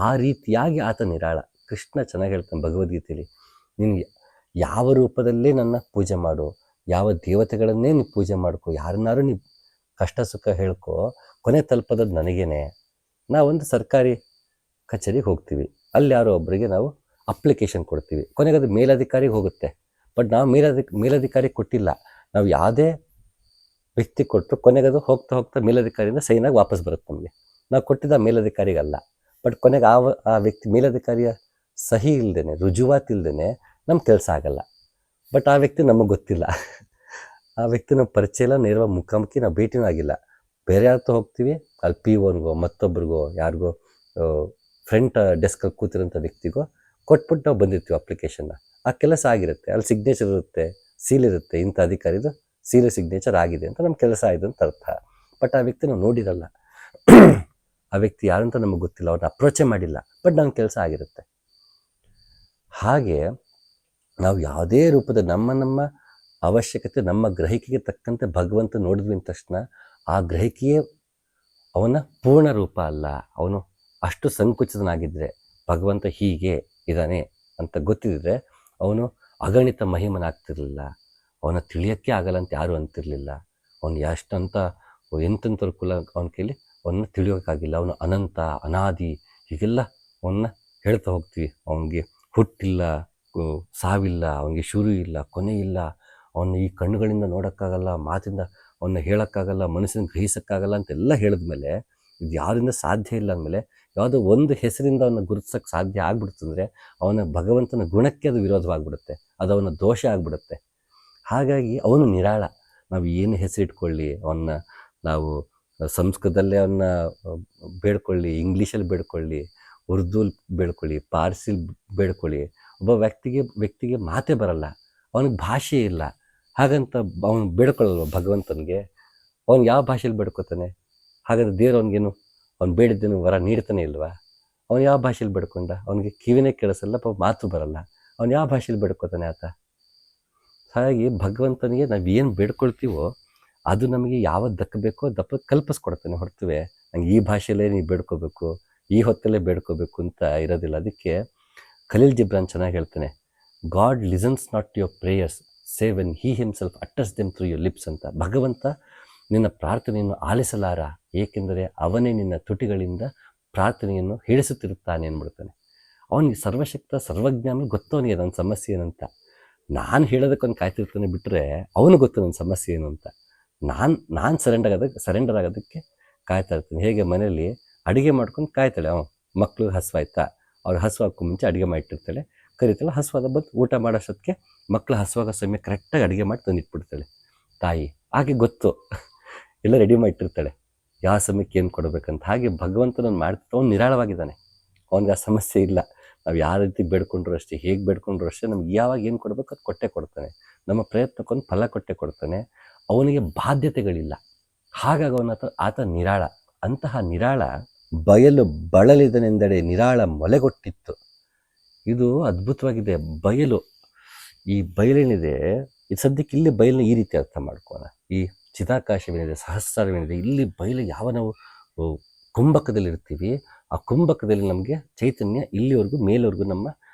ಆ ರೀತಿಯಾಗಿ ಆತ ನಿರಾಳ. ಕೃಷ್ಣ ಚೆನ್ನಾಗಿ ಹೇಳ್ತಾನೆ ಭಗವದ್ಗೀತೆಯಲ್ಲಿ, ನಿನಗೆ ಯಾವ ರೂಪದಲ್ಲೇ ನನ್ನ ಪೂಜೆ ಮಾಡು, ಯಾವ ದೇವತೆಗಳನ್ನೇ ನೀವು ಪೂಜೆ ಮಾಡ್ಕೊ, ಯಾರನ್ನಾರು ನೀವು ಕಷ್ಟ ಸುಖ ಹೇಳ್ಕೊ, ಕೊನೆ ತಲುಪೋದು ನನಗೇನೆ. ನಾವೊಂದು ಸರ್ಕಾರಿ ಕಚೇರಿಗೆ ಹೋಗ್ತೀವಿ, ಅಲ್ಲಿ ಯಾರೋ ಒಬ್ಬರಿಗೆ ನಾವು ಅಪ್ಲಿಕೇಶನ್ ಕೊಡ್ತೀವಿ, ಕೊನೆಗೆ ಅದು ಮೇಲಧಿಕಾರಿಗೆ ಹೋಗುತ್ತೆ. ಬಟ್ ನಾವು ಮೇಲಧಿಕಾರಿ ಕೊಟ್ಟಿಲ್ಲ, ನಾವು ಯಾವುದೇ ವ್ಯಕ್ತಿ ಕೊಟ್ಟರು ಕೊನೆಗೆ ಅದು ಹೋಗ್ತಾ ಮೇಲಧಿಕಾರಿಯಿಂದ ಸೈನಾಗಿ ವಾಪಸ್ ಬರುತ್ತೆ ನಮಗೆ. ನಾವು ಕೊಟ್ಟಿದ್ದ ಮೇಲಧಿಕಾರಿಗಲ್ಲ. ಬಟ್ ಕೊನೆಗೆ ಆ ವ್ಯಕ್ತಿ ಮೇಲಧಿಕಾರಿಯ ಸಹಿ ಇಲ್ಲದೇನೆ, ರುಜುವಾತಿಲ್ದೇ ನಮ್ಮ ಕೆಲಸ ಆಗಲ್ಲ. ಬಟ್ ಆ ವ್ಯಕ್ತಿ ನಮಗೆ ಗೊತ್ತಿಲ್ಲ, ಆ ವ್ಯಕ್ತಿ ನಮ್ಮ ಪರಿಚಯ ಇಲ್ಲ, ನೇರವಾಗಿ ಮುಖಾಮುಖಿ ನಾವು ಭೇಟಿನೂ ಆಗಿಲ್ಲ. ಬೇರೆ ಯಾರ್తో ಹೋಗ್ತೀವಿ, ಅಲ್ಲಿ POನ್ಗೋ ಮತ್ತೊಬ್ರಿಗೋ ಯಾರಿಗೋ ಫ್ರಂಟ್ ಡೆಸ್ಕಲ್ಲಿ ಕೂತಿರೋಂಥ ವ್ಯಕ್ತಿಗೋ ಕೊಟ್ಬಿಟ್ಟು ನಾವು ಬಂದಿರ್ತೀವಿ ಅಪ್ಲಿಕೇಶನ್ನ. ಆ ಕೆಲಸ ಆಗಿರುತ್ತೆ, ಅಲ್ಲಿ ಸಿಗ್ನೇಚರ್ ಇರುತ್ತೆ, ಸೀಲ್ ಇರುತ್ತೆ, ಇಂಥ ಅಧಿಕಾರಿದು ಸೀಲ್ ಸಿಗ್ನೇಚರ್ ಆಗಿದೆ ಅಂತ ನಮ್ಮ ಕೆಲಸ ಆಯಿತು ಅಂತ ಅರ್ಥ. ಬಟ್ ಆ ವ್ಯಕ್ತಿ ನಾವು ನೋಡಿರಲ್ಲ, ಆ ವ್ಯಕ್ತಿ ಯಾರಂತ ನಮಗೆ ಗೊತ್ತಿಲ್ಲ, ಅವ್ರನ್ನ ಅಪ್ರೋಚೇ ಮಾಡಿಲ್ಲ, ಬಟ್ ನಮ್ಮ ಕೆಲಸ ಆಗಿರುತ್ತೆ. ಹಾಗೆ ನಾವು ಯಾವುದೇ ರೂಪದ ನಮ್ಮ ಅವಶ್ಯಕತೆ, ನಮ್ಮ ಗ್ರಹಿಕೆಗೆ ತಕ್ಕಂತೆ ಭಗವಂತ ನೋಡಿದ್ವಿ ಅಂದ ತಕ್ಷಣ ಆ ಗ್ರಹಿಕೆಯೇ ಅವನ ಪೂರ್ಣ ರೂಪ ಅಲ್ಲ. ಅವನು ಅಷ್ಟು ಸಂಕುಚಿತನಾಗಿದ್ದರೆ, ಭಗವಂತ ಹೀಗೆ ಇದ್ದಾನೆ ಅಂತ ಗೊತ್ತಿದ್ದರೆ ಅವನು ಅಗಣಿತ ಮಹಿಮನಾಗ್ತಿರ್ಲಿಲ್ಲ. ಅವನ ತಿಳಿಯೋಕ್ಕೆ ಆಗಲ್ಲ ಅಂತ ಯಾರೂ ಅಂತಿರಲಿಲ್ಲ. ಅವನು ಎಷ್ಟಂತ ಎಂತೆಂಥವ್ರ ಕುಲ ಅವನ ಕೈಲಿ ಅವನ್ನ ತಿಳಿಯೋಕ್ಕಾಗಿಲ್ಲ. ಅವನು ಅನಂತ, ಅನಾದಿ, ಹೀಗೆಲ್ಲ ಅವನ್ನ ಹೇಳ್ತಾ ಹೋಗ್ತೀವಿ. ಅವನಿಗೆ ಹುಟ್ಟಿಲ್ಲ, ಸಾವಿಲ್ಲ, ಅವನಿಗೆ ಶುರು ಇಲ್ಲ, ಕೊನೆ ಇಲ್ಲ, ಅವನ್ನ ಈ ಕಣ್ಣುಗಳಿಂದ ನೋಡೋಕ್ಕಾಗಲ್ಲ, ಮಾತಿಂದ ಅವನ್ನ ಹೇಳೋಕ್ಕಾಗಲ್ಲ, ಮನಸ್ಸಿನ ಗ್ರಹಿಸೋಕ್ಕಾಗಲ್ಲ ಅಂತೆಲ್ಲ ಹೇಳಿದ್ಮೇಲೆ ಇದು ಯಾರಿಂದ ಸಾಧ್ಯ ಇಲ್ಲ ಅಂದಮೇಲೆ ಯಾವುದೋ ಒಂದು ಹೆಸರಿಂದ ಅವನ್ನ ಗುರುತಿಸೋಕ್ಕೆ ಸಾಧ್ಯ ಆಗ್ಬಿಡ್ತಂದರೆ ಅವನ ಭಗವಂತನ ಗುಣಕ್ಕೆ ಅದು ವಿರೋಧವಾಗಿಬಿಡುತ್ತೆ, ಅದು ಅವನ ದೋಷ ಆಗಿಬಿಡುತ್ತೆ. ಹಾಗಾಗಿ ಅವನು ನಿರಾಳ. ನಾವು ಏನು ಹೆಸರಿಟ್ಕೊಳ್ಳಿ, ಅವನ್ನ ನಾವು ಸಂಸ್ಕೃತದಲ್ಲೇ ಅವನ್ನ ಬೇಡ್ಕೊಳ್ಳಿ, ಇಂಗ್ಲೀಷಲ್ಲಿ ಬೇಡ್ಕೊಳ್ಳಿ, ಉರ್ದುಲಿ ಬೇಡ್ಕೊಳ್ಳಿ, ಪಾರ್ಸಿಲಿ ಬೇಡ್ಕೊಳ್ಳಿ, ಒಬ್ಬ ವ್ಯಕ್ತಿಗೆ ಮಾತೇ ಬರಲ್ಲ, ಅವನಿಗೆ ಭಾಷೆ ಇಲ್ಲ. ಹಾಗಂತ ಅವನು ಬೇಡ್ಕೊಳ್ಳಲ್ವ ಭಗವಂತನಿಗೆ? ಅವ್ನು ಯಾವ ಭಾಷೆಯಲ್ಲಿ ಬೇಡ್ಕೊತಾನೆ? ಹಾಗಾದ್ರೆ ದೇವ್ರು ಅವನಿಗೇನು ಅವ್ನು ಬೇಡಿದ್ದೇನು ವರ ನೀಡ್ತಾನೆ ಇಲ್ವಾ? ಅವನು ಯಾವ ಭಾಷೆಯಲ್ಲಿ ಬೇಡ್ಕೊಂಡ? ಅವನಿಗೆ ಕಿವಿನೇ ಕೇಳಿಸಲ್ಲ, ಮಾತು ಬರಲ್ಲ, ಅವನು ಯಾವ ಭಾಷೆಯಲ್ಲಿ ಬೇಡ್ಕೊತಾನೆ ಆತ? ಹಾಗಾಗಿ ಭಗವಂತನಿಗೆ ನಾವು ಏನು ಬೇಡ್ಕೊಳ್ತೀವೋ ಅದು ನಮಗೆ ಯಾವತ್ತು ದಕ್ಕಬೇಕೋ ಕಲ್ಪಿಸ್ಕೊಡ್ತಾನೆ ಹೊರತುವೆ ನಂಗೆ ಈ ಭಾಷೆಯಲ್ಲೇ ನೀವು ಬೇಡ್ಕೋಬೇಕು, ಈ ಹೊತ್ತಲ್ಲೇ ಬೇಡ್ಕೋಬೇಕು ಅಂತ ಇರೋದಿಲ್ಲ. ಅದಕ್ಕೆ ಖಲೀಲ್ ಜಿಬ್ರಾನ್ ಚೆನ್ನಾಗಿ ಹೇಳ್ತಾನೆ, God listens not to your prayers say when he himself utters them through your lips ಅಂತ. ಭಗವಂತ ನಿನ್ನ ಪ್ರಾರ್ಥನೆಯನ್ನು ಆಲಿಸಲಾರ, ಏಕೆಂದರೆ ಅವನೇ ನಿನ್ನ ತುಟಿಗಳಿಂದ ಪ್ರಾರ್ಥನೆಯನ್ನು ಹೇಳಿಸುತ್ತಿರುತ್ತಾನೆ ಅಂದ್ಬಿಡ್ತಾನೆ. ಅವನಿಗೆ ಸರ್ವಶಕ್ತ ಸರ್ವಜ್ಞಾನ ಗೊತ್ತವನಿಗೆ ನನ್ನ ಸಮಸ್ಯೆ ಏನಂತ. ನಾನು ಹೇಳೋದಕ್ಕೊಂದು ಕಾಯ್ತಿರ್ತಾನೆ ಬಿಟ್ಟರೆ ಅವನು ಗೊತ್ತು ನನ್ನ ಸಮಸ್ಯೆ ಏನು ಅಂತ. ನಾನು ಸರೆಂಡರ್ ಆಗೋದಕ್ಕೆ ಕಾಯ್ತಾ ಇರ್ತಾನೆ. ಹೇಗೆ ಮನೆಯಲ್ಲಿ ಅಡುಗೆ ಮಾಡ್ಕೊಂಡು ಕಾಯ್ತಾಳೆ, ಮಕ್ಳು ಹಸುವಾಯ್ತಾ, ಅವ್ರು ಹಸುವಾಗಕ್ಕೂ ಮುಂಚೆ ಅಡುಗೆ ಮಾಡಿಟ್ಟಿರ್ತಾಳೆ, ಕರಿತಾಳೆ, ಹಸುವಾದ ಬಂದು ಊಟ ಮಾಡೋಷ್ಟೊತ್ತಿಗೆ ಮಕ್ಕಳು ಹಸುವಾಗ ಸಮಯ ಕರೆಕ್ಟಾಗಿ ಅಡುಗೆ ಮಾಡಿ ತಂದಿಟ್ಬಿಡ್ತಾಳೆ ತಾಯಿ. ಹಾಗೆ ಗೊತ್ತು ಎಲ್ಲ ರೆಡಿ ಮಾಡಿಟ್ಟಿರ್ತಾಳೆ ಯಾವ ಸಮಯಕ್ಕೆ ಏನು ಕೊಡಬೇಕಂತ. ಹಾಗೆ ಭಗವಂತನನ್ನು ಮಾಡ್ತಾ ಅವ್ನು ನಿರಾಳವಾಗಿದ್ದಾನೆ, ಅವ್ನಿಗೆ ಆ ಸಮಸ್ಯೆ ಇಲ್ಲ. ನಾವು ಯಾವ ರೀತಿ ಬೇಡ್ಕೊಂಡ್ರು ಅಷ್ಟೇ, ಹೇಗೆ ಬೇಡ್ಕೊಂಡ್ರು ಅಷ್ಟೇ, ನಮ್ಗೆ ಯಾವಾಗ ಏನು ಕೊಡಬೇಕು ಅದು ಕೊಟ್ಟೆ ಕೊಡ್ತಾನೆ. ನಮ್ಮ ಪ್ರಯತ್ನಕ್ಕೊಂದು ಫಲ ಕೊಟ್ಟೆ ಕೊಡ್ತಾನೆ. ಅವನಿಗೆ ಬಾಧ್ಯತೆಗಳಿಲ್ಲ, ಹಾಗಾಗಿ ಆತ ನಿರಾಳ. ಅಂತಹ ನಿರಾಳ ಬಯಲು ಬಳಲಿದನೆಂದೆಡೆ ನಿರಾಳ ಮೊಲೆಗೊಟ್ಟಿತ್ತು. ಇದು ಅದ್ಭುತವಾಗಿದೆ. ಬಯಲು, ಈ ಬಯಲೇನಿದೆ, ಈ ಸದ್ಯಕ್ಕೆ ಇಲ್ಲಿ ಬಯಲನ್ನ ಈ ರೀತಿ ಅರ್ಥ ಮಾಡ್ಕೋಣ. ಈ ಚಿದಾಕಾಶವೇನಿದೆ, ಸಹಸ್ರವೇನಿದೆ, ಇಲ್ಲಿ ಬಯಲು ಯಾವ ನಾವು ಕುಂಭಕದಲ್ಲಿ ಇರ್ತೀವಿ, ಆ ಕುಂಭಕದಲ್ಲಿ ನಮಗೆ ಚೈತನ್ಯ ಇಲ್ಲಿವರೆಗೂ ಮೇಲವರೆಗೂ ನಮ್ಮ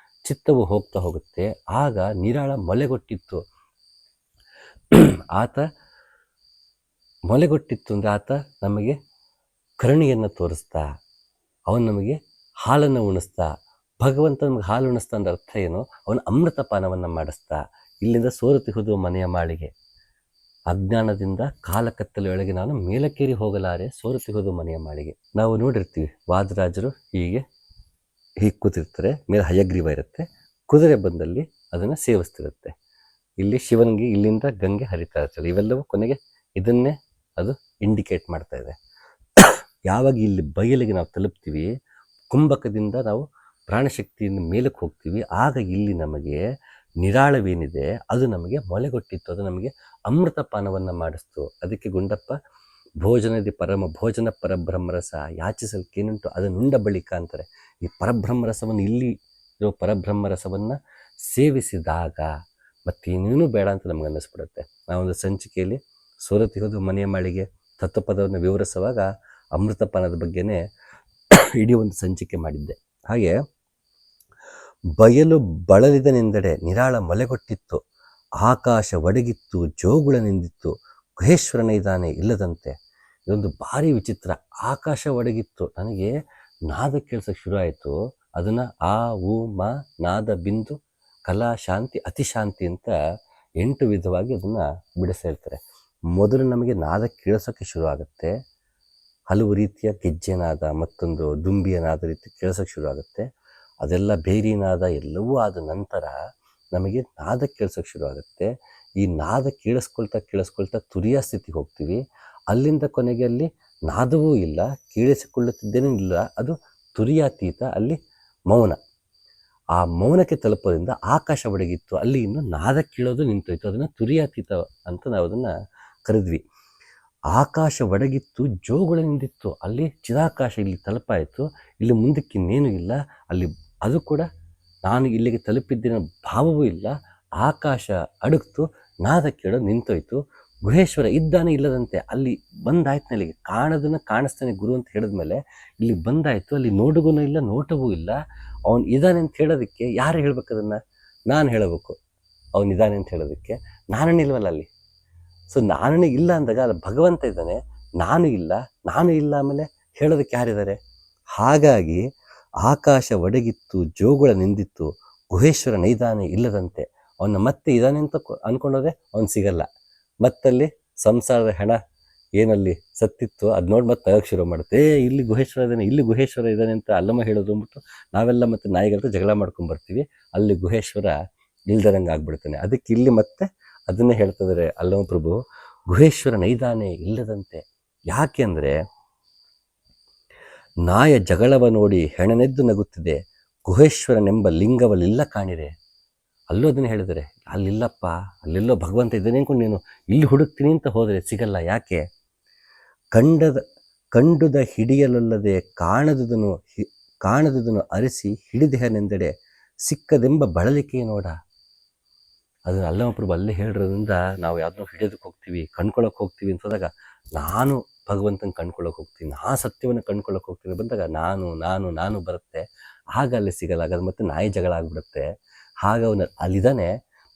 ಚಿತ್ತವು ಹೋಗ್ತಾ ಹೋಗುತ್ತೆ. ಆಗ ನಿರಾಳ ಮೊಲೆಗೊಟ್ಟಿತ್ತು. ಆತ ಮೊಲೆಗೊಟ್ಟಿತ್ತು ಅಂದರೆ ಆತ ನಮಗೆ ಕರುಣೆಯನ್ನು ತೋರಿಸ್ತಾ, ಅವನು ನಮಗೆ ಹಾಲನ್ನು ಉಣಿಸ್ತಾ, ಭಗವಂತ ನಮಗೆ ಹಾಲು ಉಣಿಸ್ತಾ ಅಂದ್ರೆ ಅರ್ಥ ಏನು, ಅವನ ಅಮೃತಪಾನವನ್ನು ಮಾಡಿಸ್ತಾ, ಇಲ್ಲಿಂದ ಸೋರುತಿಹುದು ಮನೆಯ ಮಾಳಿಗೆ, ಅಜ್ಞಾನದಿಂದ ಕಾಲಕತ್ತಲೆಯೊಳಗೆ ನಾನು ಮೇಲಕ್ಕೇರಿ ಹೋಗಲಾರೆ, ಸೋರುತಿಹುದು ಮನೆಯ ಮಾಳಿಗೆ. ನಾವು ನೋಡಿರ್ತೀವಿ ವಾದರಾಜರು ಹೀಗೆ ಕೂತಿರ್ತಾರೆ, ಮೇಲೆ ಹಯಗ್ರೀವ ಇರುತ್ತೆ, ಕುದುರೆ ಬಂದಲ್ಲಿ ಅದನ್ನು ಸೇವಿಸ್ತಿರುತ್ತೆ. ಇಲ್ಲಿ ಶಿವನಿಗೆ ಇಲ್ಲಿಂದ ಗಂಗೆ ಹರಿತಾ ಇರ್ತದೆ. ಇವೆಲ್ಲವೂ ಕೊನೆಗೆ ಇದನ್ನೇ ಅದು ಇಂಡಿಕೇಟ್ ಮಾಡ್ತಾ ಇದೆ. ಯಾವಾಗ ಇಲ್ಲಿ ಬಯಲಿಗೆ ನಾವು ತಲುಪ್ತೀವಿ, ಕುಂಭಕದಿಂದ ನಾವು ಪ್ರಾಣಶಕ್ತಿಯಿಂದ ಮೇಲಕ್ಕೆ ಹೋಗ್ತೀವಿ, ಆಗ ಇಲ್ಲಿ ನಮಗೆ ನಿರಾಳವೇನಿದೆ ಅದು ನಮಗೆ ಮೊಲೆಗೊಟ್ಟಿತ್ತು, ಅದು ನಮಗೆ ಅಮೃತಪಾನವನ್ನು ಮಾಡಿಸ್ತು. ಅದಕ್ಕೆ ಗುಂಡಪ್ಪ ಭೋಜನದಿ ಭೋಜನ ಪರಬ್ರಹ್ಮರಸ ಯಾಚಿಸಲ್ಕೇನುಂಟು ಅದನ್ನುಂಡ ಬಳಿಕ ಅಂತಾರೆ. ಈ ಪರಬ್ರಹ್ಮರಸವನ್ನು, ಇಲ್ಲಿ ಇರೋ ಪರಬ್ರಹ್ಮರಸವನ್ನು ಸೇವಿಸಿದಾಗ ಮತ್ತೇನೇನೂ ಬೇಡ ಅಂತ ನಮ್ಗೆ ಅನ್ನಿಸ್ಬಿಡುತ್ತೆ. ನಾವೊಂದು ಸಂಚಿಕೆಯಲ್ಲಿ ಸೋರತಿಹುದು ಮನೆಯ ಮಾಳಿಗೆ ತತ್ವಪದವನ್ನು ವಿವರಿಸುವಾಗ ಅಮೃತಪಾನದ ಬಗ್ಗೆನೇ ಇಡೀ ಒಂದು ಸಂಚಿಕೆ ಮಾಡಿದ್ದೆ. ಹಾಗೆ ಬಯಲು ಬಳಲಿದನೆಂದೆಡೆ ನಿರಾಳ ಮೊಲೆಗೊಟ್ಟಿತ್ತು, ಆಕಾಶ ಒಡಗಿತ್ತು, ಜೋಗುಳ ನಿಂದಿತ್ತು, ಗುಹೇಶ್ವರನ ಇದ್ದಾನೆ ಇಲ್ಲದಂತೆ. ಇದೊಂದು ಭಾರಿ ವಿಚಿತ್ರ. ಆಕಾಶ ಒಡಗಿತ್ತು, ನನಗೆ ನಾದ ಕೇಳ್ಸೋಕ್ಕೆ ಶುರು ಆಯಿತು. ಅದನ್ನು ಆ ಉ ಮ ನಾದ ಬಿಂದು ಕಲಾ ಶಾಂತಿ ಅತಿಶಾಂತಿ ಅಂತ 8 ವಿಧವಾಗಿ ಅದನ್ನು ಬಿಡಿಸ್ತಾ ಇರ್ತಾರೆ. ಮೊದಲು ನಮಗೆ ನಾದ ಕೇಳಿಸೋಕ್ಕೆ ಶುರು ಆಗುತ್ತೆ, ಹಲವು ರೀತಿಯ ಗೆಜ್ಜೆ ನಾದ, ಮತ್ತೊಂದು ದುಂಬಿಯ ನಾದ ರೀತಿ ಕೇಳಿಸೋಕ್ಕೆ ಶುರು ಆಗುತ್ತೆ. ಅದೆಲ್ಲ ಬೇರಿ ನಾದ ಎಲ್ಲವೂ ಆದ ನಂತರ ನಮಗೆ ನಾದ ಕೇಳಿಸೋಕ್ಕೆ ಶುರು ಆಗುತ್ತೆ. ಈ ನಾದ ಕೇಳಿಸ್ಕೊಳ್ತಾ ತುರಿಯ ಸ್ಥಿತಿಗೆ ಹೋಗ್ತೀವಿ. ಅಲ್ಲಿಂದ ಕೊನೆಗೆ ಅಲ್ಲಿ ನಾದವೂ ಇಲ್ಲ, ಕೇಳಿಸಿಕೊಳ್ಳುತ್ತಿದ್ದೇನೂ ಇಲ್ಲ, ಅದು ತುರಿಯಾತೀತ, ಅಲ್ಲಿ ಮೌನ. ಆ ಮೌನಕ್ಕೆ ತಲುಪೋದ್ರಿಂದ ಆಕಾಶ ಒಡಗಿತ್ತು, ಅಲ್ಲಿ ಇನ್ನು ನಾದ ಕೇಳೋದು ನಿಂತೋಯ್ತು. ಅದನ್ನು ತುರಿಯಾತೀತ ಅಂತ ನಾವು ಅದನ್ನು ಕರೆದ್ವಿ. ಆಕಾಶ ಒಡಗಿತ್ತು, ಜೋಗುಳ ನಿಂದಿತ್ತು, ಅಲ್ಲಿ ಚಿದಾಕಾಶ ಇಲ್ಲಿ ತಲುಪಾಯಿತು, ಇಲ್ಲಿ ಮುಂದಕ್ಕೆ ಇನ್ನೇನು ಇಲ್ಲ, ಅಲ್ಲಿ ಅದು ಕೂಡ ನಾನು ಇಲ್ಲಿಗೆ ತಲುಪಿದ್ದೇನೆ ಭಾವವೂ ಇಲ್ಲ. ಆಕಾಶ ಅಡಗ್ತು, ನಾದ ಕೇಳೋದು ನಿಂತೋಯ್ತು, ಗುಹೇಶ್ವರ ಇದ್ದಾನೆ ಇಲ್ಲದಂತೆ. ಅಲ್ಲಿ ಬಂದಾಯ್ತು, ಅಲ್ಲಿಗೆ ಕಾಣೋದನ್ನು ಕಾಣಿಸ್ತಾನೆ ಗುರು ಅಂತ ಹೇಳಿದ್ಮೇಲೆ ಇಲ್ಲಿ ಬಂದಾಯಿತು, ಅಲ್ಲಿ ನೋಡುಗೂ ಇಲ್ಲ, ನೋಟವೂ ಇಲ್ಲ. ಅವನು ಇದ್ದಾನೆ ಅಂತ ಹೇಳೋದಕ್ಕೆ ಯಾರು ಹೇಳ್ಬೇಕು? ಅದನ್ನು ನಾನು ಹೇಳಬೇಕು. ಅವನಿದ್ದಾನೆ ಅಂತ ಹೇಳೋದಕ್ಕೆ ನಾನೇ ಇಲ್ವಲ್ಲ ಅಲ್ಲಿ. ಸೊ ನಾನೇ ಇಲ್ಲ ಅಂದಾಗ ಅಲ್ಲಿ ಭಗವಂತ ಇದ್ದಾನೆ, ನಾನು ಇಲ್ಲ ಆಮೇಲೆ ಹೇಳೋದಕ್ಕೆ ಯಾರಿದ್ದಾರೆ? ಹಾಗಾಗಿ ಆಕಾಶ ಒಡಗಿತ್ತು, ಜೋಗುಳ ನಿಂದಿತ್ತು, ಗುಹೇಶ್ವರ ನೈದಾನೆ ಇಲ್ಲದಂತೆ. ಅವನ್ನ ಮತ್ತೆ ಇದ್ದಾನೆ ಅಂತ ಅಂದ್ಕೊಂಡೋದ್ರೆ ಅವನು ಸಿಗಲ್ಲ. ಮತ್ತಲ್ಲಿ ಸಂಸಾರದ ಹೆಣ ಏನಲ್ಲಿ ಸತ್ತಿತ್ತು ಅದು ನೋಡಿ ಮತ್ತೆ ತಗೋಕ್ಕೆ ಶುರು ಮಾಡುತ್ತೆ. ಇಲ್ಲಿ ಗುಹೇಶ್ವರ ಇದ್ದಾನೆ ಅಂತ ಅಲ್ಲಮ್ಮ ಹೇಳೋದು ಅಂದ್ಬಿಟ್ಟು ನಾವೆಲ್ಲ ಮತ್ತೆ ನಾಯಿಗಳಂತ ಜಗಳ ಮಾಡ್ಕೊಂಡ್ಬರ್ತೀವಿ. ಅಲ್ಲಿ ಗುಹೇಶ್ವರ ಇಲ್ದರಂಗೆ ಆಗ್ಬಿಡ್ತಾನೆ. ಅದಕ್ಕೆ ಇಲ್ಲಿ ಮತ್ತೆ ಅದನ್ನೇ ಹೇಳ್ತಿದ್ದಾರೆ ಅಲ್ಲಮ್ಮ ಪ್ರಭು, ಗುಹೇಶ್ವರ ನೈದಾನೆ ಇಲ್ಲದಂತೆ. ಯಾಕೆ ಅಂದರೆ ನಾಯ ಜಗಳವ ನೋಡಿ ಹೆಣನೆದ್ದು ನಗುತ್ತಿದೆ, ಗುಹೇಶ್ವರನೆಂಬ ಲಿಂಗವಲ್ಲಿಲ್ಲ ಕಾಣಿರೆ. ಅಲ್ಲೂ ಅದನ್ನು ಹೇಳಿದರೆ, ಅಲ್ಲಿಲ್ಲಪ್ಪ, ಅಲ್ಲೆಲ್ಲೋ ಭಗವಂತ ಇದ್ದಾನೆ ಅಂದ್ಕೊಂಡು ನೀನು ಇಲ್ಲಿ ಹುಡುಕ್ತೀನಿ ಅಂತ ಹೋದರೆ ಸಿಗಲ್ಲ. ಯಾಕೆ? ಕಂಡುದ ಹಿಡಿಯಲಲ್ಲದೆ ಕಾಣದುದನ್ನು ಅರಿಸಿ ಹಿಡಿದೆಹನೆಂದೆಡೆ ಸಿಕ್ಕದೆಂಬ ಬಳಲಿಕೆ ನೋಡ. ಅದನ್ನು ಅಲ್ಲಮಪ್ರಭು ಅಲ್ಲೇ ಹೇಳಿರೋದ್ರಿಂದ ನಾವು ಯಾವುದನ್ನೋ ಹಿಡಿಯೋದಕ್ಕೆ ಹೋಗ್ತೀವಿ, ಕಣ್ಕೊಳ್ಳೋಕೆ ಹೋಗ್ತೀವಿ ಅಂತ ಹೋದಾಗ ನಾನು ಭಗವಂತನ ಕಂಡ್ಕೊಳ್ಳೋಕೆ ಹೋಗ್ತೀನಿ, ಆ ಸತ್ಯವನ್ನು ಕಂಡ್ಕೊಳ್ಳೋಕೆ ಹೋಗ್ತೀನಿ ಬಂದಾಗ ನಾನು ಬರುತ್ತೆ. ಆಗ ಅಲ್ಲಿ ಸಿಗಲ್ಲ. ಆಗ ಮತ್ತೆ ನಾಯಿ ಜಗಳ ಆಗಿಬಿಡುತ್ತೆ. ಆಗ ಅವನು ಅಲ್ಲಿದ್ದಾನೆ,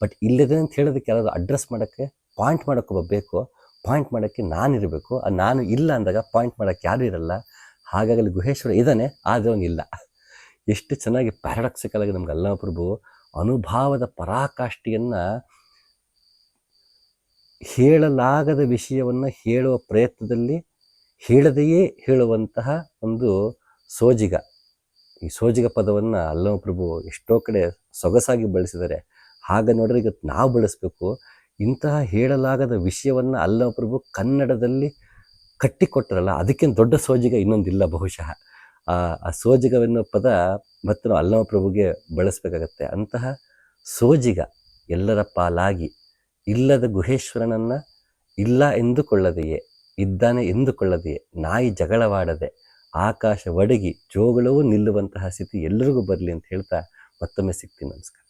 ಬಟ್ ಇಲ್ಲಿದ್ದಾನೆ ಅಂತ ಹೇಳೋದಕ್ಕೆ ಯಾರಾದರೂ ಅಡ್ರೆಸ್ ಮಾಡೋಕ್ಕೆ, ಪಾಯಿಂಟ್ ಮಾಡೋಕ್ಕೆ ಬೇಕು. ಪಾಯಿಂಟ್ ಮಾಡೋಕ್ಕೆ ನಾನಿರಬೇಕು. ಆ ನಾನು ಇಲ್ಲ ಅಂದಾಗ ಪಾಯಿಂಟ್ ಮಾಡೋಕ್ಕೆ ಯಾರೂ ಇರಲ್ಲ. ಹಾಗಾಗಿ ಅಲ್ಲಿ ಗುಹೇಶ್ವರ ಇದ್ದಾನೆ, ಆದರೆ ಅವನಿಲ್ಲ. ಎಷ್ಟು ಚೆನ್ನಾಗಿ ಪ್ಯಾರಡಾಕ್ಸಿಕಲ್ ಆಗಿ ನಮ್ಗೆ ಅಲ್ಲಮಪ್ರಭು ಅನುಭಾವದ ಪರಾಕಾಷ್ಠೆಯನ್ನು, ಹೇಳಲಾಗದ ವಿಷಯವನ್ನು ಹೇಳುವ ಪ್ರಯತ್ನದಲ್ಲಿ ಹೇಳದೆಯೇ ಹೇಳುವಂತಹ ಒಂದು ಸೋಜಿಗ. ಈ ಸೋಜಿಗ ಪದವನ್ನು ಅಲ್ಲಮ ಪ್ರಭು ಎಷ್ಟೋ ಕಡೆ ಸೊಗಸಾಗಿ ಬಳಸಿದ್ದಾರೆ. ಹಾಗೆ ನೋಡಿದ್ರೆ ಈಗ ನಾವು ಬಳಸಬೇಕು. ಇಂತಹ ಹೇಳಲಾಗದ ವಿಷಯವನ್ನು ಅಲ್ಲಮ ಪ್ರಭು ಕನ್ನಡದಲ್ಲಿ ಕಟ್ಟಿಕೊಟ್ಟರಲ್ಲ, ಅದಕ್ಕಿಂತ ದೊಡ್ಡ ಸೋಜಿಗ ಇನ್ನೊಂದಿಲ್ಲ ಬಹುಶಃ. ಆ ಸೋಜಿಗವೆನ್ನೋ ಪದ ಮತ್ತು ನಾವು ಅಲ್ಲಮ ಪ್ರಭುಗೆ ಬಳಸಬೇಕಾಗತ್ತೆ. ಅಂತಹ ಸೋಜಿಗ ಎಲ್ಲರ ಪಾಲಾಗಿ ಇಲ್ಲದ ಗುಹೇಶ್ವರನನ್ನು ಇಲ್ಲ ಎಂದುಕೊಳ್ಳದೆಯೇ, ಇದ್ದಾನೆ ಎಂದುಕೊಳ್ಳದೆಯೇ, ನಾಯಿ ಜಗಳವಾಡದೆ, ಆಕಾಶ ಒಡಗಿ ಜೋಗಳವೂ ನಿಲ್ಲುವಂತಹ ಸ್ಥಿತಿ ಎಲ್ಲರಿಗೂ ಬರಲಿ ಅಂತ ಹೇಳ್ತಾ ಮತ್ತೊಮ್ಮೆ ಸಿಗ್ತೀನಿ. ನಮಸ್ಕಾರ.